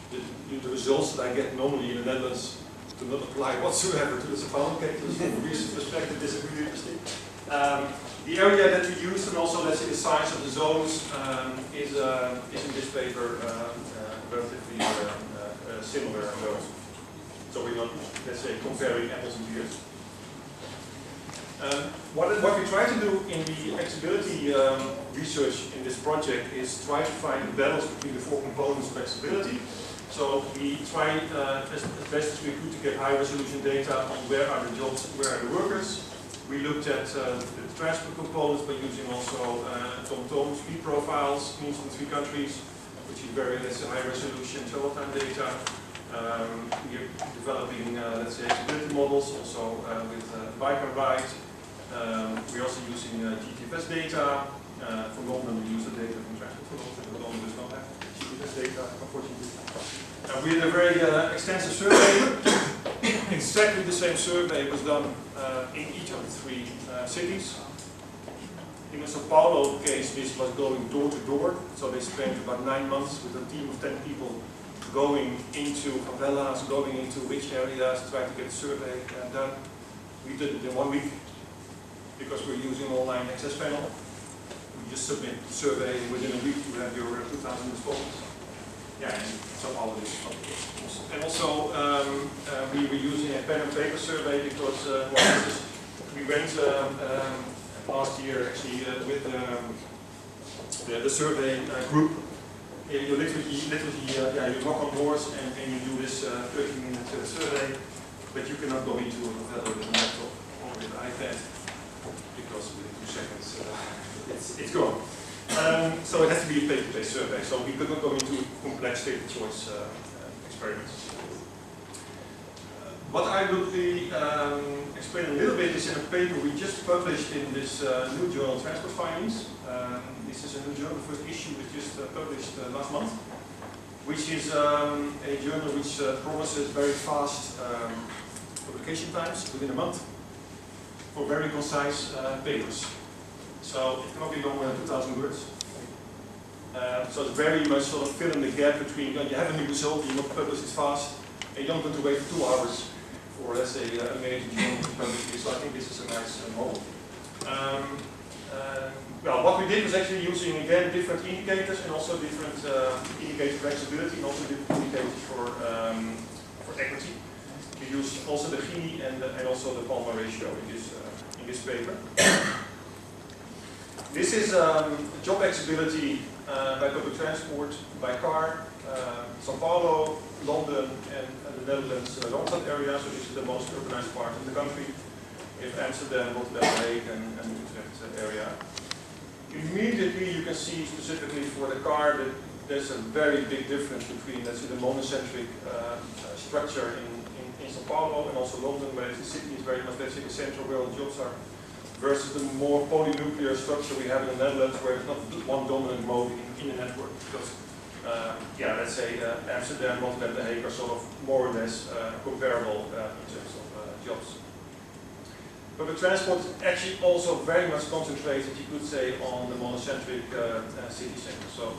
the results that I get normally in the Netherlands do not apply whatsoever to the Sao Paulo case. So from a research perspective, this is really interesting. The area that we used, and also, let's say, the size of the zones, is in this paper relatively similar zones. So we're not, let's say, comparing apples and pears. What we try to do in the accessibility research in this project is try to find a balance between the four components of accessibility. So we try as best as we could to get high resolution data on where are the jobs, where are the workers. We looked at the transport components by using also TomTom speed profiles, means from 3 countries, which is very, let's say, high resolution travel time data. We're developing, let's say, accessibility models also with bike and ride. We're also using GTFS data. For London, we use the data from Transport for London, but London does not have GTFS data, unfortunately. We did a very extensive survey. Exactly the same survey was done in each of the 3 cities. In the Sao Paulo case, this was going door to door, so they spent about 9 months with a team of 10 people going into favelas, going into rich areas, trying to get a survey done. We did it in 1 week, because we're using online access panel. We just submit the survey, and within a week you have your 2,000 respondents. Yeah, and Sao Paulo is awesome. And also, we were using a pen and paper survey, because we went last year actually with the survey group. You literally you knock on doors and you do this 30-minute survey, but you cannot go into a hotel with a laptop or with an iPad, because within 2 seconds it's gone. So it has to be a paper-based survey, so we could not go into complex data choice experiments. What I will be explaining a little bit is in a paper we just published in this new journal, Transport Findings. This is a new journal, the first issue was just published last month, which is a journal which promises very fast publication times within a month for very concise papers. So it cannot be longer than 2,000 words. So it's very much sort of filling the gap between, you have a new result, you want to publish it fast, and you don't want to wait for 2 hours for, let's say, a major journal to publish this. So I think this is a nice model. Well, what we did was actually using, again, different indicators, and also different indicators for accessibility, and also different indicators for equity. We used also the Gini and also the Palma ratio in this paper. This is job accessibility by public transport, by car, Sao Paulo, London, and the Netherlands, the Randstad area, so this is the most urbanized part of the country. We have Amsterdam, Rotterdam, Hague, and Utrecht area. Immediately you can see specifically for the car that there's a very big difference between, let's say, the monocentric structure in Sao Paulo and also London, where the city is very much, let's say, the central where all the jobs are, versus the more polynuclear structure we have in the Netherlands, where there's not one dominant mode in the network. Because, yeah, let's say Amsterdam, Rotterdam, The Hague are sort of more or less comparable in terms of jobs. Public transport is actually also very much concentrated, you could say, on the monocentric city center. So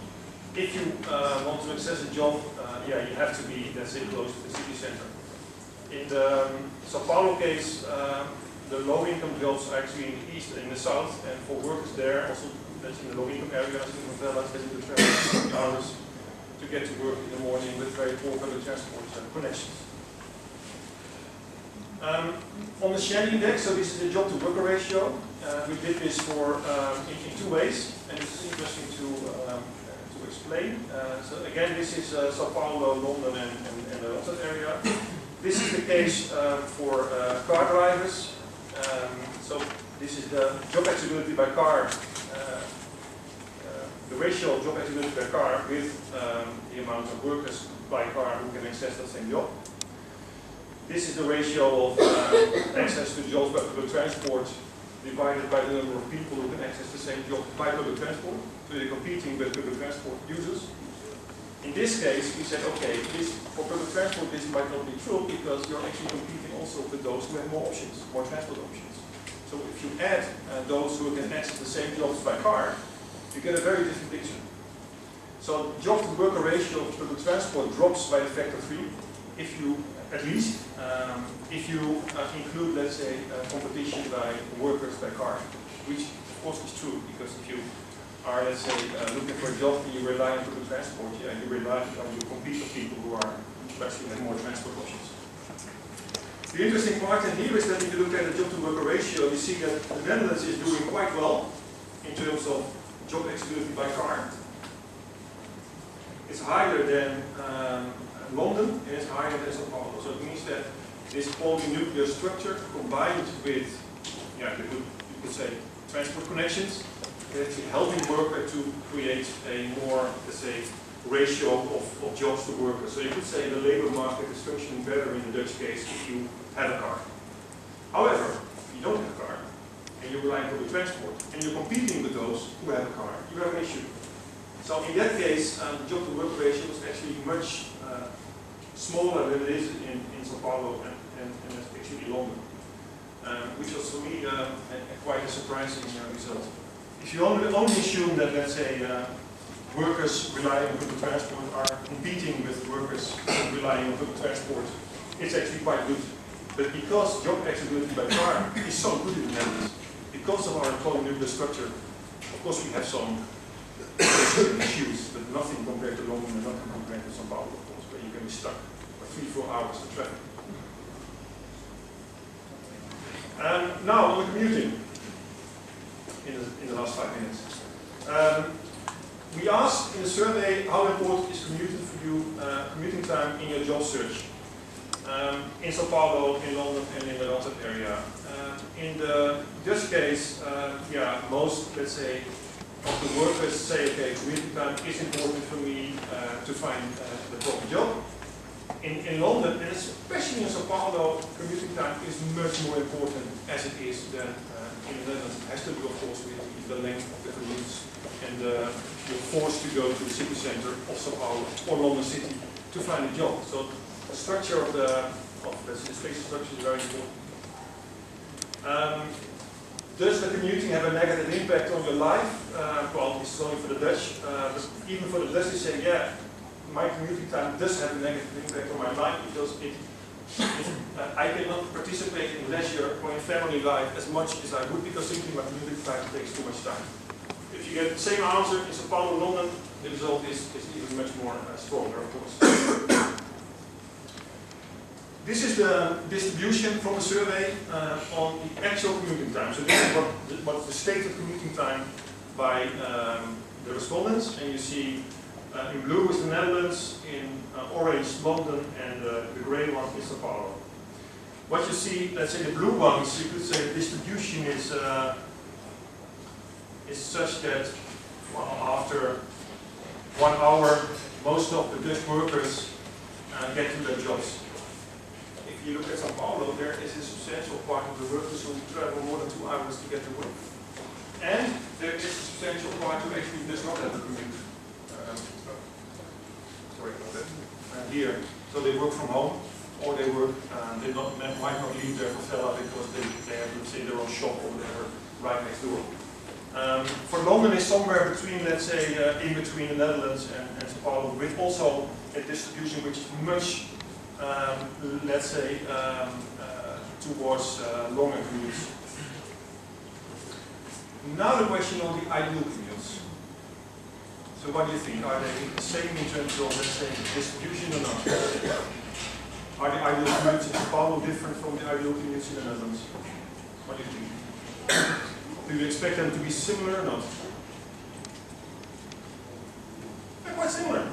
if you want to access a job, yeah, you have to be, let's say, close to the city center. In the Sao Paulo case, the low-income jobs are actually in the east and in the south, and for workers there, also that's in the low-income areas, in favelas, they need to travel hours to get to work in the morning with very poor public transport connections. On the Shanghai index, so this is the job to worker ratio. We did this for in two ways, and it's interesting to explain. So again, this is Sao Paulo, London, and the Rotterdam area. This is the case for car drivers. So this is the job accessibility by car, the ratio of job accessibility by car with the amount of workers by car who can access the same job. This is the ratio of access to jobs by public transport divided by the number of people who can access the same job by public transport. So you're competing with public transport users. In this case, we said, okay, for public transport this might not be true because you're actually competing also with those who have more options, more transport options. So if you add those who can access the same jobs by car, you get a very different picture. So job to worker ratio of public transport drops by a factor 3 if you, at least, if you include, let's say, competition by workers by car, which of course is true because if you are, let's say, looking for a job and you rely on public transport, yeah, you rely on you compete with people who are actually have more transport options. The interesting part in here is that if you look at the job to worker ratio, you see that the Netherlands is doing quite well in terms of job accessibility by car. It's higher than London and it's higher than Sao Paulo. So it means that this polynuclear structure combined with, yeah, you could say, transport connections, it's helping worker to create a more, let's say, ratio of jobs to workers. So you could say the labor market is functioning better in the Dutch case if you have a car. However, if you don't have a car and you rely on public transport and you're competing with those who have a car, you have an issue. So in that case, the job to work ratio is actually much smaller than it is in Sao Paulo and actually London, which was for me quite a surprising result. If you only assume that, let's say, workers relying on public transport are competing with workers relying on public transport, it's actually quite good. But because job accessibility by car is so good in the Netherlands, because of our polynuclear structure, of course we have some issues, but nothing compared to London and nothing compared to Sao Paulo, of course, where you can be stuck for 3-4 hours in traffic. Now on the commuting, in the last 5 minutes. We asked in the survey how important is commuting for you, commuting time in your job search. In Sao Paulo, in London, and in the Rotterdam area. In the Dutch case, yeah, most, let's say, of the workers say, okay, commuting time is important for me to find the proper job. In London, and especially in Sao Paulo, commuting time is much more important as it is than in the Netherlands. It has to do, of course, with the length of the commutes and you're forced to go to the city center of Sao Paulo or London City to find a job. So the structure of the spatial structure is very important. Does the commuting have a negative impact on your life? Well, this is only for the Dutch, but even for the Dutch, they say, yeah, my commuting time does have a negative impact on my life because I cannot participate in leisure or in family life as much as I would because simply my commuting time takes too much time. If you get the same answer in Sao Paulo, London, the result is even much more stronger, of course. This is the distribution from the survey on the actual commuting time. So this is what's the stated commuting time by the respondents, and you see in blue is the Netherlands, in orange London, and the grey one is Sao Paulo. What you see, let's say the blue ones, you could say the distribution is such that, well, after 1 hour, most of the Dutch workers get to their jobs. If you look at Sao Paulo, there is a substantial part of the workers who travel more than 2 hours to get to work. And there is a substantial part who actually does not have a commute. Sorry about that. Here, so they work from home, or they work, they might not leave their favela because they have to say, their own shop or whatever right next door. For London is somewhere between, let's say, in between the Netherlands and Sao Paulo, with also a distribution which is much, let's say, towards longer commutes. Now the question on the ideal commutes. So what do you think? Are they the same in terms of, let's say, distribution or not? Are the ideal commutes in Sao Paulo different from the ideal commutes in the Netherlands? What do you think? Do you expect them to be similar or not? They're quite similar.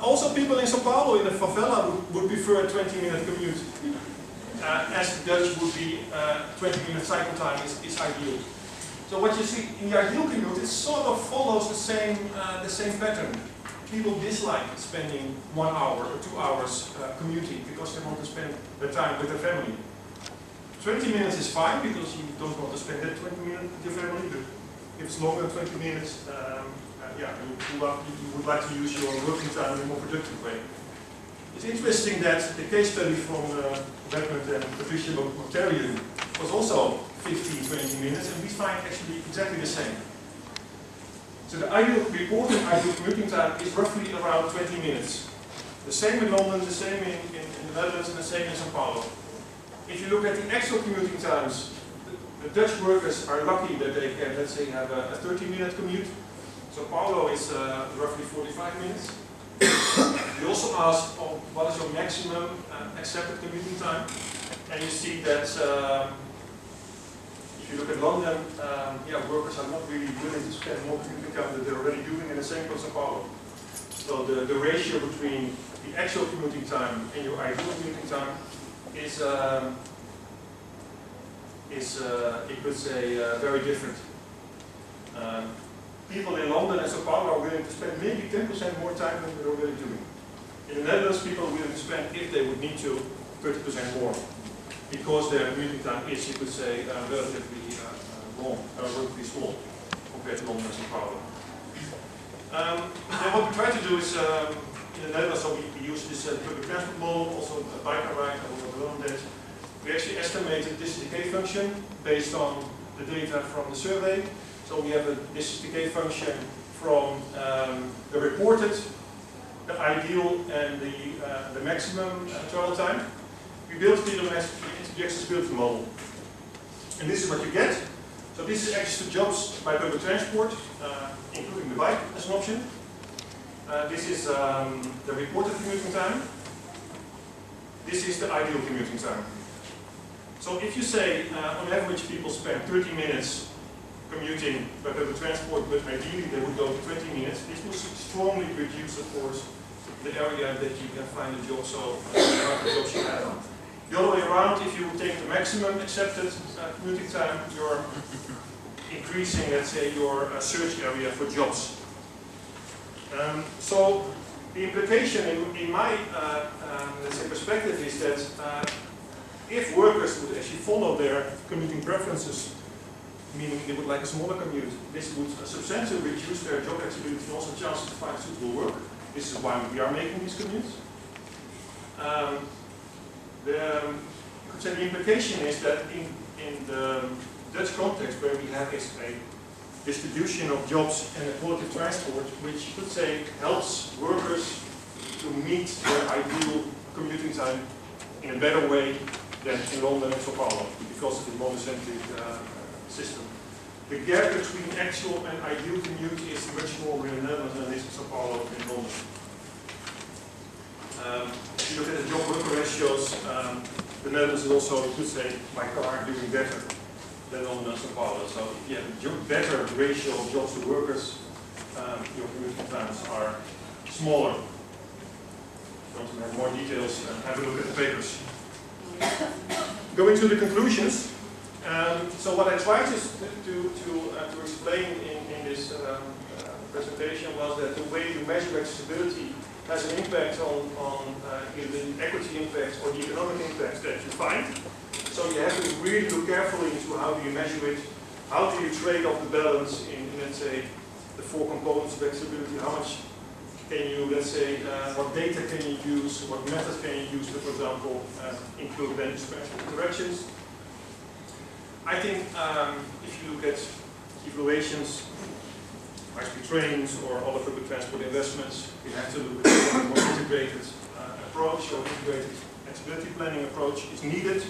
Also, people in Sao Paulo, in the favela, would prefer a 20-minute commute. As the Dutch would be 20-minute cycle time is ideal. So what you see in the ideal commute, it sort of follows the same pattern. People dislike spending 1 hour or 2 hours commuting because they want to spend their time with their family. 20 minutes is fine because you don't want to spend that 20 minutes with your family, but if it's longer than 20 minutes, yeah, you would like to use your working time in a more productive way. It's interesting that the case study from Redmond and Patricia Botterian was also 15-20 minutes, and we find actually exactly the same. So the ideal reported ideal commuting time is roughly around 20 minutes. The same in London, the same in the Netherlands, and the same in Sao Paulo. If you look at the actual commuting times, the Dutch workers are lucky that they can, let's say, have a 30-minute commute. Sao Paulo is roughly 45 minutes. We also asked, what is your maximum accepted commuting time? And you see that if you look at London, yeah, workers are not really willing to spend more commuting time than they're already doing, and the same for Sao Paulo. So the ratio between the actual commuting time and your ideal commuting time is you could say, very different. People in London and Sao Paulo are willing to spend maybe 10% more time than they're already doing. In the Netherlands, people are willing to spend, if they would need to, 30% more, because their commuting time is, you could say, relatively long, relatively small compared to London and Sao Paulo. Then what we try to do is, in the Netherlands, so we use this public transport model, also a bike ride, I will learn that. We actually estimated this decay function based on the data from the survey. So we have this decay function from the reported, the ideal, and the maximum travel time. We built the accessibility model. And this is what you get. So this is access to jobs by public transport, including the bike as an option. This is the reported commuting time. This is the ideal commuting time. So if you say, on average, people spend 30 minutes commuting by public transport, but ideally they would go to 20 minutes, this will strongly reduce, of course, the area that you can find a job, so the jobs you have. The other way around, if you take the maximum accepted commuting time, you're increasing, let's say, your search area for jobs. So the implication in my let's say perspective is that if workers would actually follow their commuting preferences, meaning they would like a smaller commute, this would substantially reduce their job flexibility and also chances to find suitable work. This is why we are making these commutes. You could say the implication is that in the Dutch context, where we have a distribution of jobs and a quality of transport, which you could say helps workers to meet their ideal commuting time in a better way than in London and Sao Paulo, because of the monocentric system. The gap between actual and ideal commute is much smaller in the Netherlands than it is in Sao Paulo and in London. If you look at the job worker ratios, the Netherlands is also, you could say, by car doing better than London and Sao Paulo. So if you have a better ratio of jobs to workers, your commuting times are smaller. If you want to have more details, have a look at the papers. Going to the conclusions. So what I tried to explain in this presentation was that the way you measure accessibility has an impact on either the equity impact or the economic impact that you find. So you have to really look carefully into how do you measure it, how do you trade off the balance in, let's say, the 4 components of accessibility, how much can you, let's say, what data can you use, what methods can you use to, for example, include bench interactions. I think if you look at evaluations, high-speed trains or other public transport investments, you have to look at a more integrated approach or integrated accessibility planning approach is needed.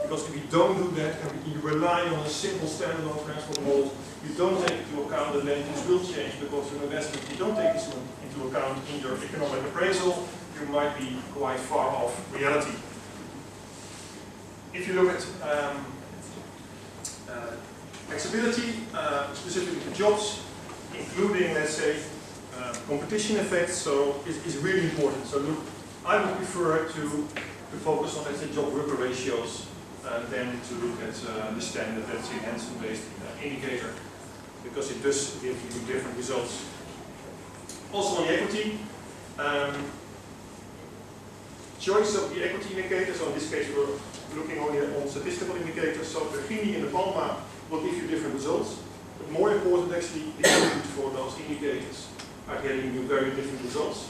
Because if you don't do that and you rely on a simple standalone transport model, you don't take into account that land use will change because your investment, you don't take this into account in your economic appraisal, you might be quite far off reality. If you look at accessibility, specifically for jobs, including, let's say, competition effects, so is really important. So look, I would prefer to focus on, let's say, job worker ratios than to look at the standard, let's say, Hansen-based indicator, because it does give you different results. Also on the equity, choice of the equity indicator, so in this case we're looking only on statistical indicators, so the Gini and the Palma will give you different results, but more important actually, the input for those indicators are getting you very different results.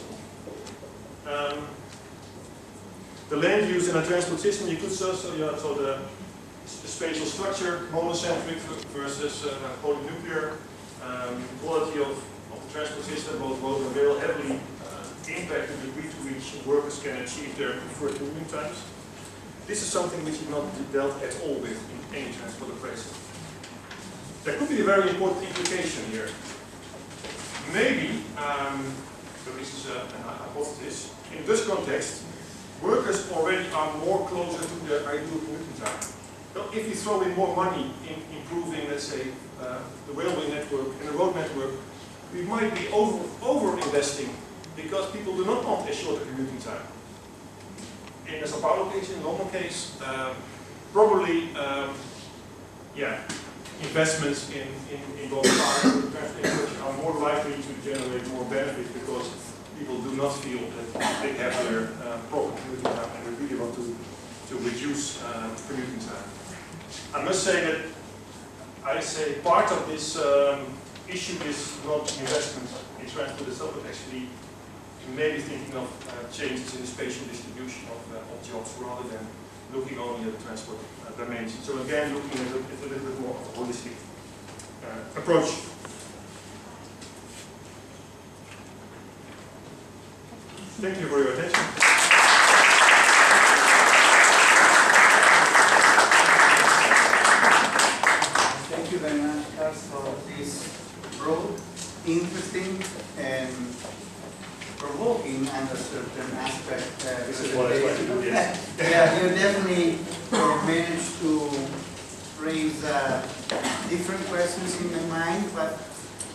The land use in a transport system, you could so the spatial structure, monocentric versus polynuclear, quality of the transport system, both road and rail, heavily impact the degree to which workers can achieve their preferred moving times. This is something which is not dealt at all with in any transport appraisal. There could be a very important implication here. Maybe, so this is a hypothesis, in this context, workers already are more closer to their ideal commuting time. So if you throw in more money in improving, let's say, the railway network and the road network, we might be over-investing because people do not want a shorter commuting time. In the Sao Paulo case, in the normal case, probably, investments in both cars and transportation are more likely to generate more benefit because people do not feel that they have their proper commuting time and they really want to reduce commuting time. I must say that I say part of this issue is not investment in transport itself, but actually maybe thinking of changes in the spatial distribution of jobs rather than looking only at the transport dimension. So again, looking at it a little bit more of a holistic approach. Thank you for your attention. Thank you very much, Karst, for this broad, interesting, and provoking under certain aspect. This is what I try to do, yes. Yeah, you definitely managed to raise different questions in my mind, but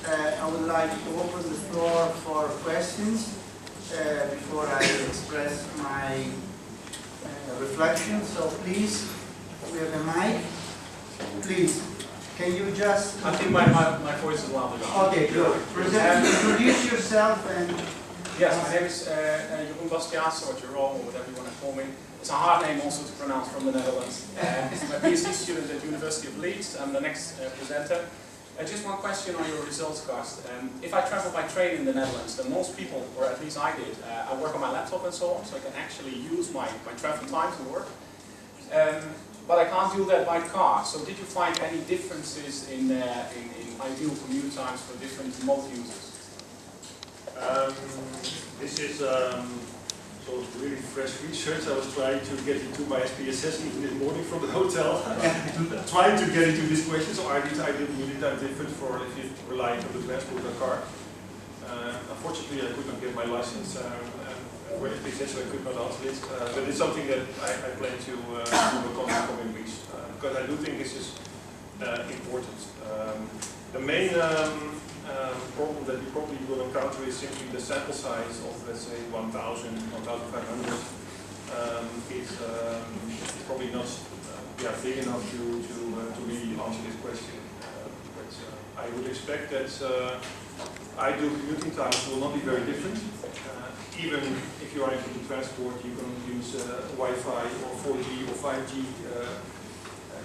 I would like to open the floor for questions before I express my reflection. So please, we have a mic. Please, can you just... I think my voice is loud enough. Okay, good. Introduce yourself and... Yes, my name is Jeroen Bastiaans, or Jerome, or whatever you want to call me. It's a hard name also to pronounce from the Netherlands. I'm a PhD student at the University of Leeds. I'm the next presenter. Just one question on your results, Karst. If I travel by train in the Netherlands, then most people, or at least I did, I work on my laptop and so on, so I can actually use my travel time to work. But I can't do that by car. So did you find any differences in ideal commute times for different mode users? This is sort of really fresh research. I was trying to get into my SPSS even this morning from the hotel, trying to get into this question. So I did really that different for if you rely on the transport car. Unfortunately, I could not get my license for SPSS, so I could not answer it. But it's something that I plan to work on in the coming weeks because I do think this is important. The main problem that you probably will encounter is simply the sample size of, let's say, 1,000, 1,500 is probably not big enough to really answer this question. But I would expect that ideal commuting times will not be very different. Even if you are into transport, you can use Wi-Fi or 4G or 5G.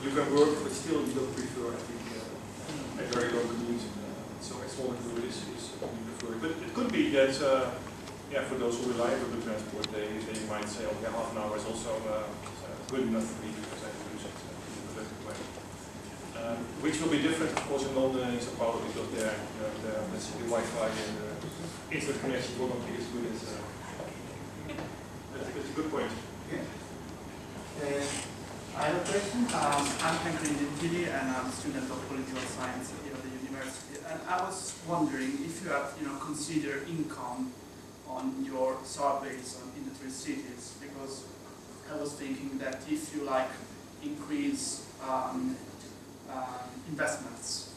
You can work, but still you don't prefer, I think, a very long commute. So a smaller commute is preferred. But it could be that, for those who rely on public transport, they might say, okay, half an hour is also good enough for me because I can use it in a productive way. which will be different, of course, in London and in Sao Paulo, because there, let's say, the Wi-Fi and the internet connection will not be as good as. That's a good point. Yeah. I have a question. I'm Henry Gentili, and I'm a student of political science here at the university. And I was wondering if you have, considered income on your surveys in the 3 cities, because I was thinking that if you increase investments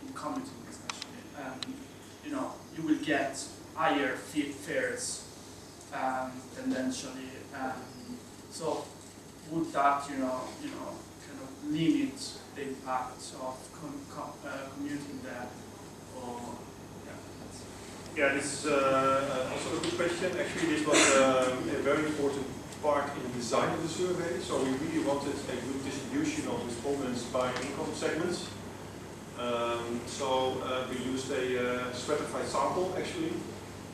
in commuting, especially, you will get higher fares tendentially. So would that, kind of limit the impact of commuting there? Or yeah, this is also a good question. Actually, this was a very important part in the design of the survey. So we really wanted a good distribution of respondents by income segments. We used a stratified sample actually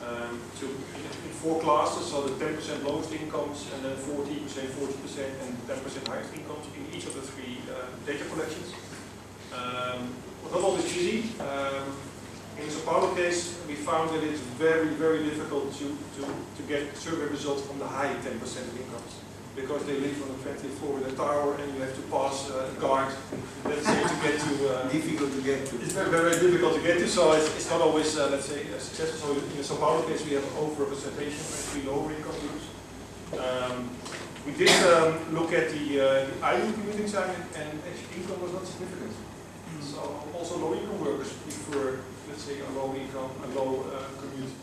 in 4 classes. So the 10% lowest incomes, and then 40%, 40%, and 10% highest incomes in each of the 3 data collections. Was not always easy. In the Sao Paulo case, we found that it's very, very difficult to get survey results from the high 10% of incomes, because they live on the 20th floor in a tower and you have to pass a guard, let's say, to get to. Difficult to get to. It's very, very difficult to get to, so it's not always, let's say, successful. So in the Sao Paulo case, we have overrepresentation of actually lower income groups. We did look at the ideal commuting time, and actually income was not significant. So also low income workers prefer, let's say, a low income, a low commute.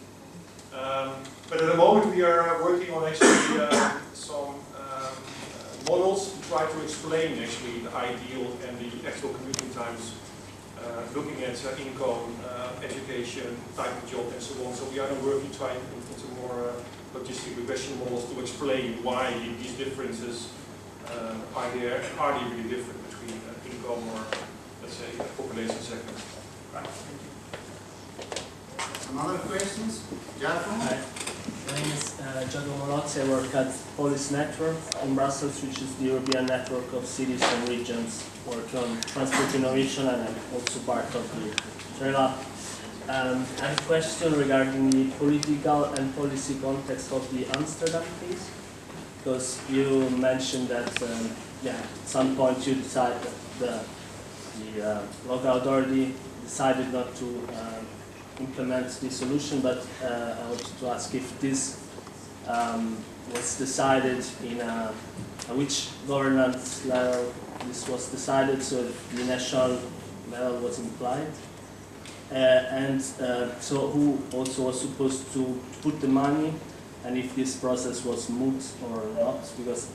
But at the moment we are working on actually some models to try to explain actually the ideal and the actual commuting times, looking at income, education, type of job, and so on. So we are now working trying into more logistic regression models to explain why these differences are there, and are they really different between income or, let's say, population segments. Right. Some other questions? Giacomo? Hi, my name is Giacomo Lozzi. I work at Police Network in Brussels, which is the European network of cities and regions working on transport innovation, and I'm also part of the TRElab. I have a question regarding the political and policy context of the Amsterdam case, because you mentioned that at some point you decided that the local authority decided not to implement the solution, but I wanted to ask if this was decided in which governance level this was decided, so the national level was implied, and so who also was supposed to put the money, and if this process was moot or not, because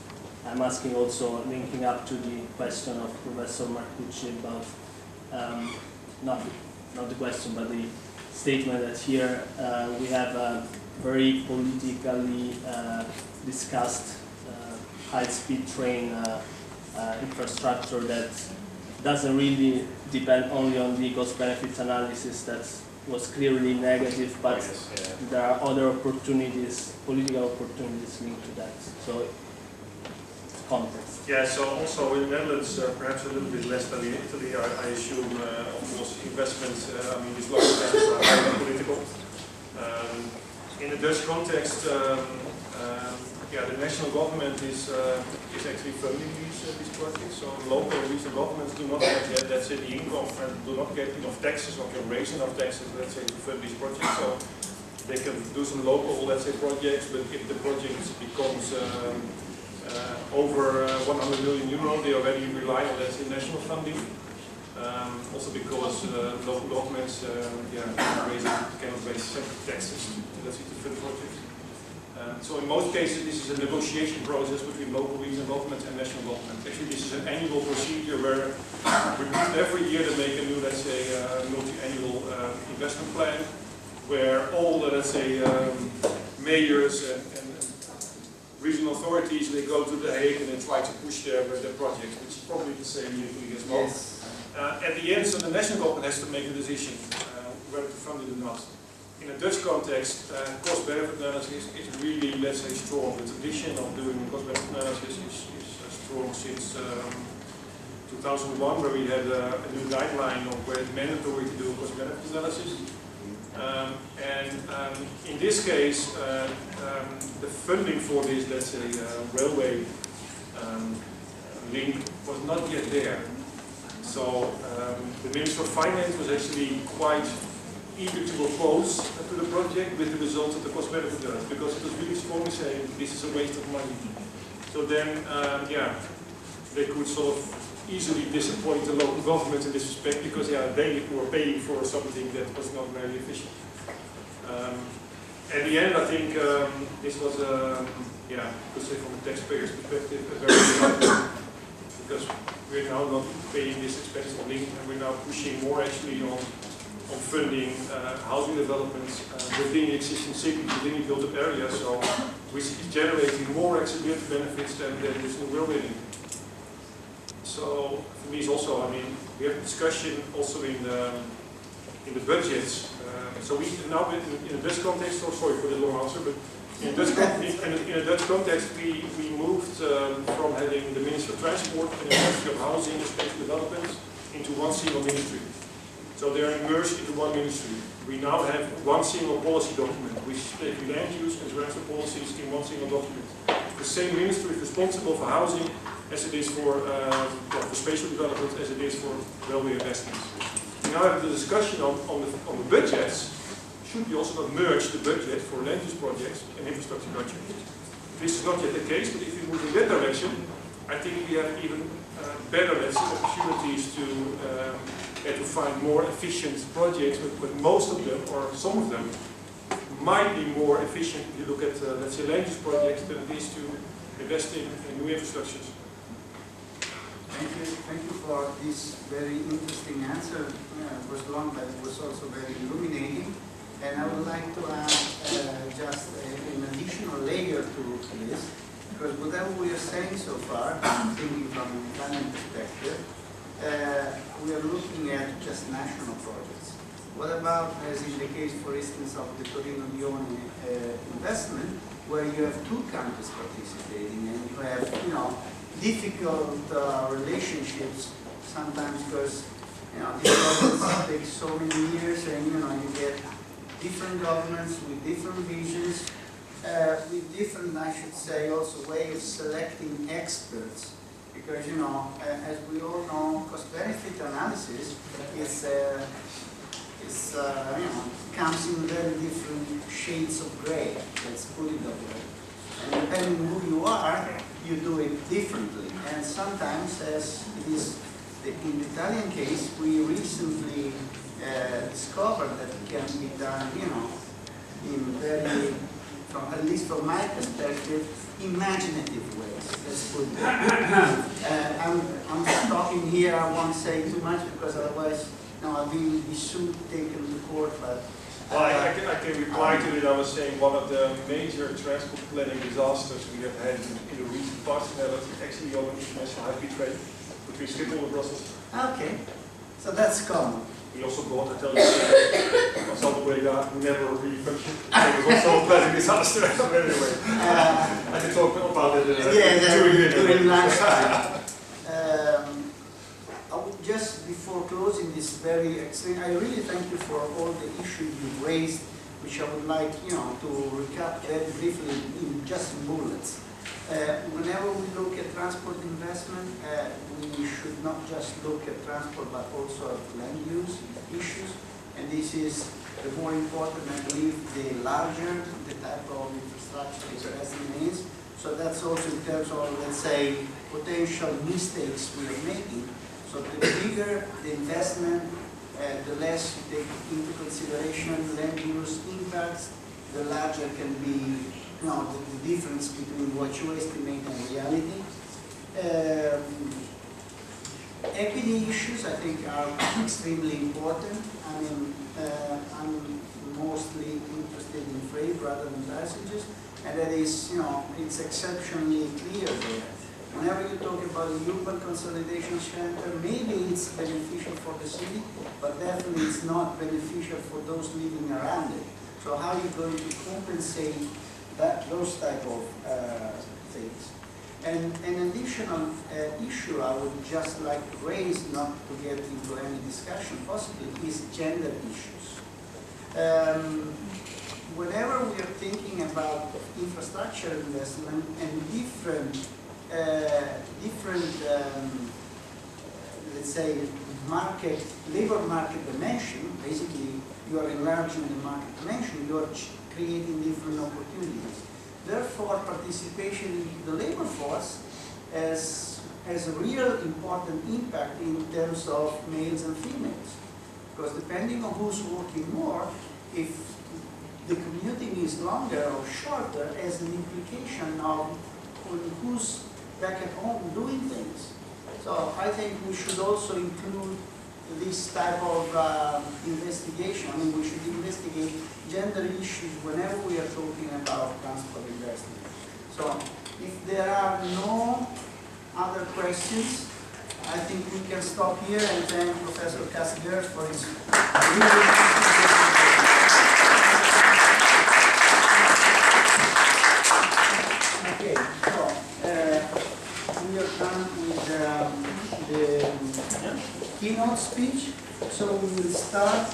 I'm asking also linking up to the question of Professor Marcucci about not the question, but the statement that here we have a very politically discussed high-speed train infrastructure that doesn't really depend only on the cost-benefit analysis that was clearly negative, but there are other opportunities, political opportunities linked to that. So, context. Yeah, so also in the Netherlands, perhaps a little bit less than in Italy, I assume, of course, investments, these local investments are very political. In the Dutch context, the national government is actually funding these projects. So local and regional governments do not have yet, let's say, the income and do not get enough taxes or can raise enough taxes, let's say, to fund these projects. So they can do some local, let's say, projects, but if the project becomes over 100 million euro, they already rely on, let's say, national funding. Also because local governments cannot raise separate taxes to fund projects. So in most cases, this is a negotiation process between local, regional government and national government. Actually, this is an annual procedure where every year they make a new, let's say, multi-annual investment plan, where all the, let's say, mayors and regional authorities, they go to The Hague and they try to push their project, which is probably the same in Italy as well. Yes. At the end, so the national government has to make a decision whether to fund it or not. In a Dutch context, cost-benefit analysis is really, let's say, strong. The tradition of doing cost-benefit analysis is strong since 2001, where we had a new guideline on where it's mandatory to do a cost-benefit analysis. In this case, the funding for this, let's say, railway link was not yet there. So the Minister of Finance was actually quite eager to oppose to the project with the result of the cost-benefit analysis, because it was really strongly saying this is a waste of money. So then, yeah, they could sort of easily disappoint the local government in this respect, because they were paying for something that was not very efficient. At the end, I think this was, yeah, could say from a taxpayer's perspective, a very good idea, because we're now not paying this expensive link, and we're now pushing more actually on funding housing developments within the existing cities, within the built-up areas, so which is generating more actually benefits than this new railway link. So for me, it's also, I mean, we have discussion also in the budgets. So we now in a Dutch context. Oh, sorry for the long answer, but in a Dutch context, we moved from having the Ministry of Transport and the Ministry of Housing and Spatial Development into one single ministry. So they are merged into one ministry. We now have one single policy document, which is taking land use and transport policies in one single document. The same ministry is responsible for housing as it is for spatial development, as it is for railway investments. We now have the discussion on the budgets. Should we also not merge the budget for land use projects and infrastructure budget? This is not yet the case, but if we move in that direction, I think we have even better, let's say, opportunities to find more efficient projects, but most of them, or some of them, might be more efficient if you look at, let's say, land use projects than it is to invest in new infrastructures. Thank you for this very interesting answer. It was long, but it was also very illuminating. And I would like to add just an additional layer to this, because whatever we are saying so far, thinking from an Italian perspective, we are looking at just national projects. What about, as in the case, for instance, of the Torino-Lione investment, where you have two countries participating and you have, difficult relationships sometimes, because these projects take so many years, and you get different governments with different visions, with different, I should say, also way of selecting experts. Because as we all know, cost-benefit analysis comes in very different shades of gray. Let's put it that way. And depending who you are, you do it differently. And sometimes, as it is in the Italian case, we recently discovered that it can be done, in very, at least from my perspective, imaginative ways. Let's put it that way. I'm just talking here. I won't say too much because otherwise, I'll be sued, taken to court. But well, I can reply to it. I was saying one of the major transport planning disasters we have had in the recent past, that's actually on international high-speed train between Schiphol and Brussels. Okay, so that's common. We also bought a television on the way there, never really functioned. It was also a planning disaster. Anyway, I can talk about it during lunchtime. Just before closing this very extreme, I really thank you for all the issues you've raised, which I would like, to recap very briefly in just bullets. Whenever we look at transport investment, we should not just look at transport, but also at land use issues. And this is the more important, I believe, the larger the type of infrastructure investment is. So that's also in terms of, let's say, potential mistakes we are making. So the bigger the investment, the less you take into consideration land use impacts, the larger can be the difference between what you estimate and reality. Equity issues, I think, are extremely important. I mean, I'm mostly interested in freight rather than passengers, and that is, it's exceptionally clear there. Whenever you talk about a urban consolidation center, maybe it's beneficial for the city, but definitely it's not beneficial for those living around it. So how are you going to compensate those type of things? And an additional issue I would just like to raise, not to get into any discussion possibly, is gender issues. Whenever we are thinking about infrastructure investment and different, let's say, labor market dimension, basically you are enlarging the market dimension, you are creating different opportunities. Therefore, participation in the labor force has a real important impact in terms of males and females. Because depending on who's working more, if the commuting is longer or shorter, has an implication on who's back at home doing things. So I think we should also include this type of investigation. I mean, we should investigate gender issues whenever we are talking about transport investment. So if there are no other questions, I think we can stop here and thank Professor Geurs for his Okay, so we are done with the keynote speech. So we will start